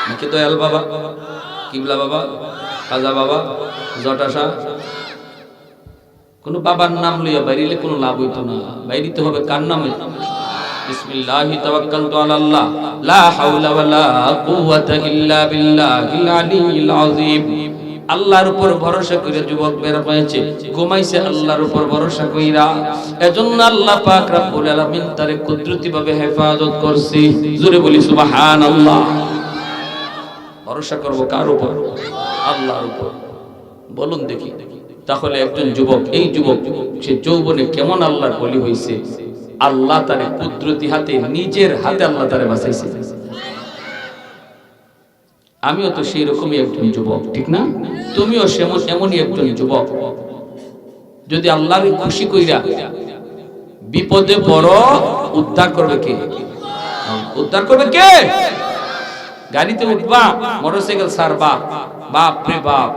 নাকি দয়াল বাবা, কিবলা বাবা, খাজা বাবা, জটাশা, কোন বাবার নাম লইয়া বাইরিলে কোনো লাভ হইতো না। বাইরিতে হবে কার নামে? বিসমিল্লাহি তাওয়াক্কালতু আলাল্লাহ লা হাওলা ওয়ালা কুওয়াতা ইল্লা বিল্লাহিল আলিয়্যিল আযীম। আল্লাহর উপর ভরসা করে যুবক বের হয়েছে, ঘুমাইছে আল্লাহর উপর ভরসা কইরা। এজন্য আল্লাহ পাক রব্বুল আলামিন তারে কুদরতি ভাবে হেফাজত করছে। জোরে বলি সুবহানাল্লাহ। ভরসা করব কার উপর? আল্লাহর উপর। বলুন দেখি, তাহলে একজন যুবক, এই যুবক সে যৌবনে কেমন আল্লাহর ওলি হইছে? আল্লাহ তারে কুদরতি হাতে, নিজের হাতে আল্লাহ তারে বাঁচাইছে। আমিও তো সেই রকমই একজন যুবক, ঠিক না? তুমিও এমনই একজন যুবক। যদি আল্লাহকে খুশি কইরা বিপদে পড়ো, উদ্ধার করবে কে? উদ্ধার করবে কে? গাড়িতে উঠবা, মোটরসাইকেল ছাড়বা, বাপ রে বাপ,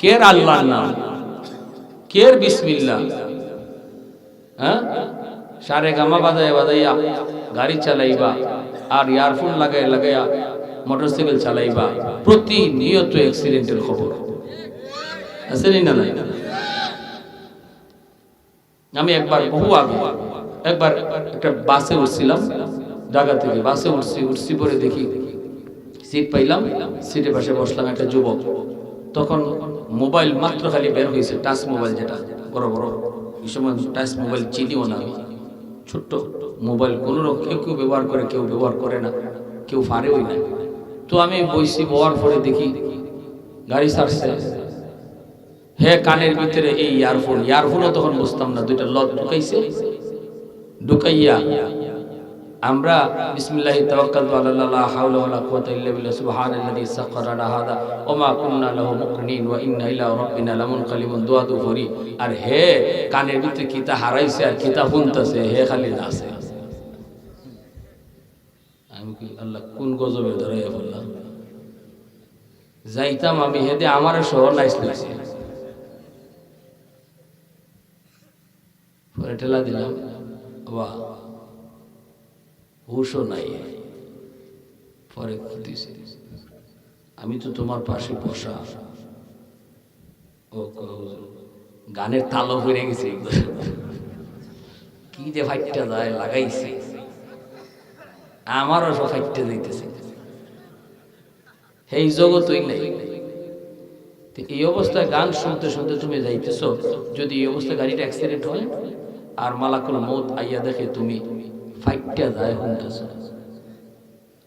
কের আল্লাহর নাম, কের বিসমিল্লাহ, হ্যাঁ, সারে গামা বাজায় বাজাইয়া গাড়ি চালাইবা, আর ইয়ারফোন লাগাইয়া মোটরসাইকেল চালাইবা, প্রতিনিয়ত অ্যাক্সিডেন্টের খবর আছে না? নাই। আমি একবার বহু আগে একবার একটা বাসে উঠছিলাম, ঢাকা থেকে বাসে উঠছি পরে দেখি সিট পাইলাম, সিটের পাশে বসলাম একটা যুবক। তখন মোবাইল মাত্র খালি বের হয়েছে, টাচ মোবাইল, যেটা বড় বড়, এই সময় টাচ মোবাইল চিনিও না আমি, ছোট্ট মোবাইল, কোনো কেউ ব্যবহার করে, কেউ ব্যবহার করে না, কেউ পারেও না। তো আমি বইছি, বওয়ার পরে দেখি গাড়ি ছাড়ছে, হে কানের ভিতরে এই ইয়ারফোনও তখন বুঝতাম না, দুইটা লট ঢুকাইয়া আমরা বিসমিল্লাহি তাওয়াক্কালতু আলাল্লাহ লা হাওলা ওয়ালা কুওয়াতা ইল্লা বিল্লাহ সুবহানাল্লাযী সাখখারা লানা হাযা ওয়া মা কুননা লাহু মুকরিনিন ওয়া ইন্না ইলা রাব্বিনা লামুনকালিবুন। দোয়া তো করি, আর হে কানের ভিতরে কিতা হারাইছে আর কিতা শুনতাছে, হে খালি নাচে। আমি কি আল্লাহ কোন গজবে ধরাইয়া বললাম? যাইতাম আমি, হেদে আমার শহর নাইছে, পরে ঠেলা দিলাম, বাহ হুশও নাই। পরে দিছে, আমি তো তোমার পাশে বসা, ও গানের তালও হয়ে গেছে, কি যে ফাইটটা যায় লাগাইছে, আমারও সব ফাইটটা যাইতেছে, এই জগতই নাই। এই অবস্থায় গান শুনতে শুনতে তুমি যাইতেছ, যদি এই অবস্থায় গাড়িটা অ্যাক্সিডেন্ট হয় আর মালাকুল মউত আইয়া দেখে তুমি ফাইটটা যায় শুনতেছ,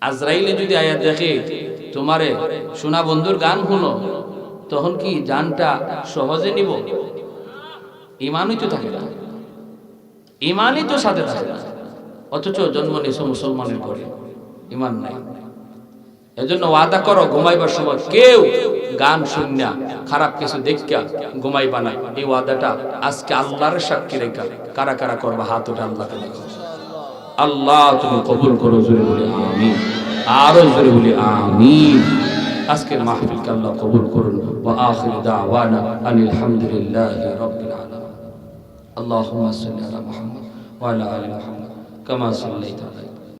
আজরাইলে যদি আইয়া দেখে তোমারে শোনা বন্ধুর গান শুনো, তখন কি জানটা সহজে নিব? ইমানই তো থাকে না, ইমানই তো সাথে থাকে না, অথচ জন্ম নিয়েছো মুসলমানের ঘরে, ইমান নাই। এজন্য ওয়াদা করো, ঘুমাইবার সময় কেউ গান শুনিয়া খারাপ কিছু দেখা ঘুমাইবা না। এই ওয়াদাটা আজকে আল্লাহর সাক্ষী রেখা কারা কারা করবা, হাত উঠে আল্লাহকে দেখো। আল্লাহ তুমি কবুল করো, জোরে বলি আমিন, আরো জোরে বলি আমিন। আজকের মাহফিলকে আল্লাহ কবুল করুন। ওয়া আখিরু দাওয়ানা আনিল হামদুলিল্লাহি রাব্বিল আলামিন। আল্লাহুম্মা সাল্লি আলা মুহাম্মাদ ওয়া আলা আলি মুহাম্মাদ কামা সাল্লাইতা আলা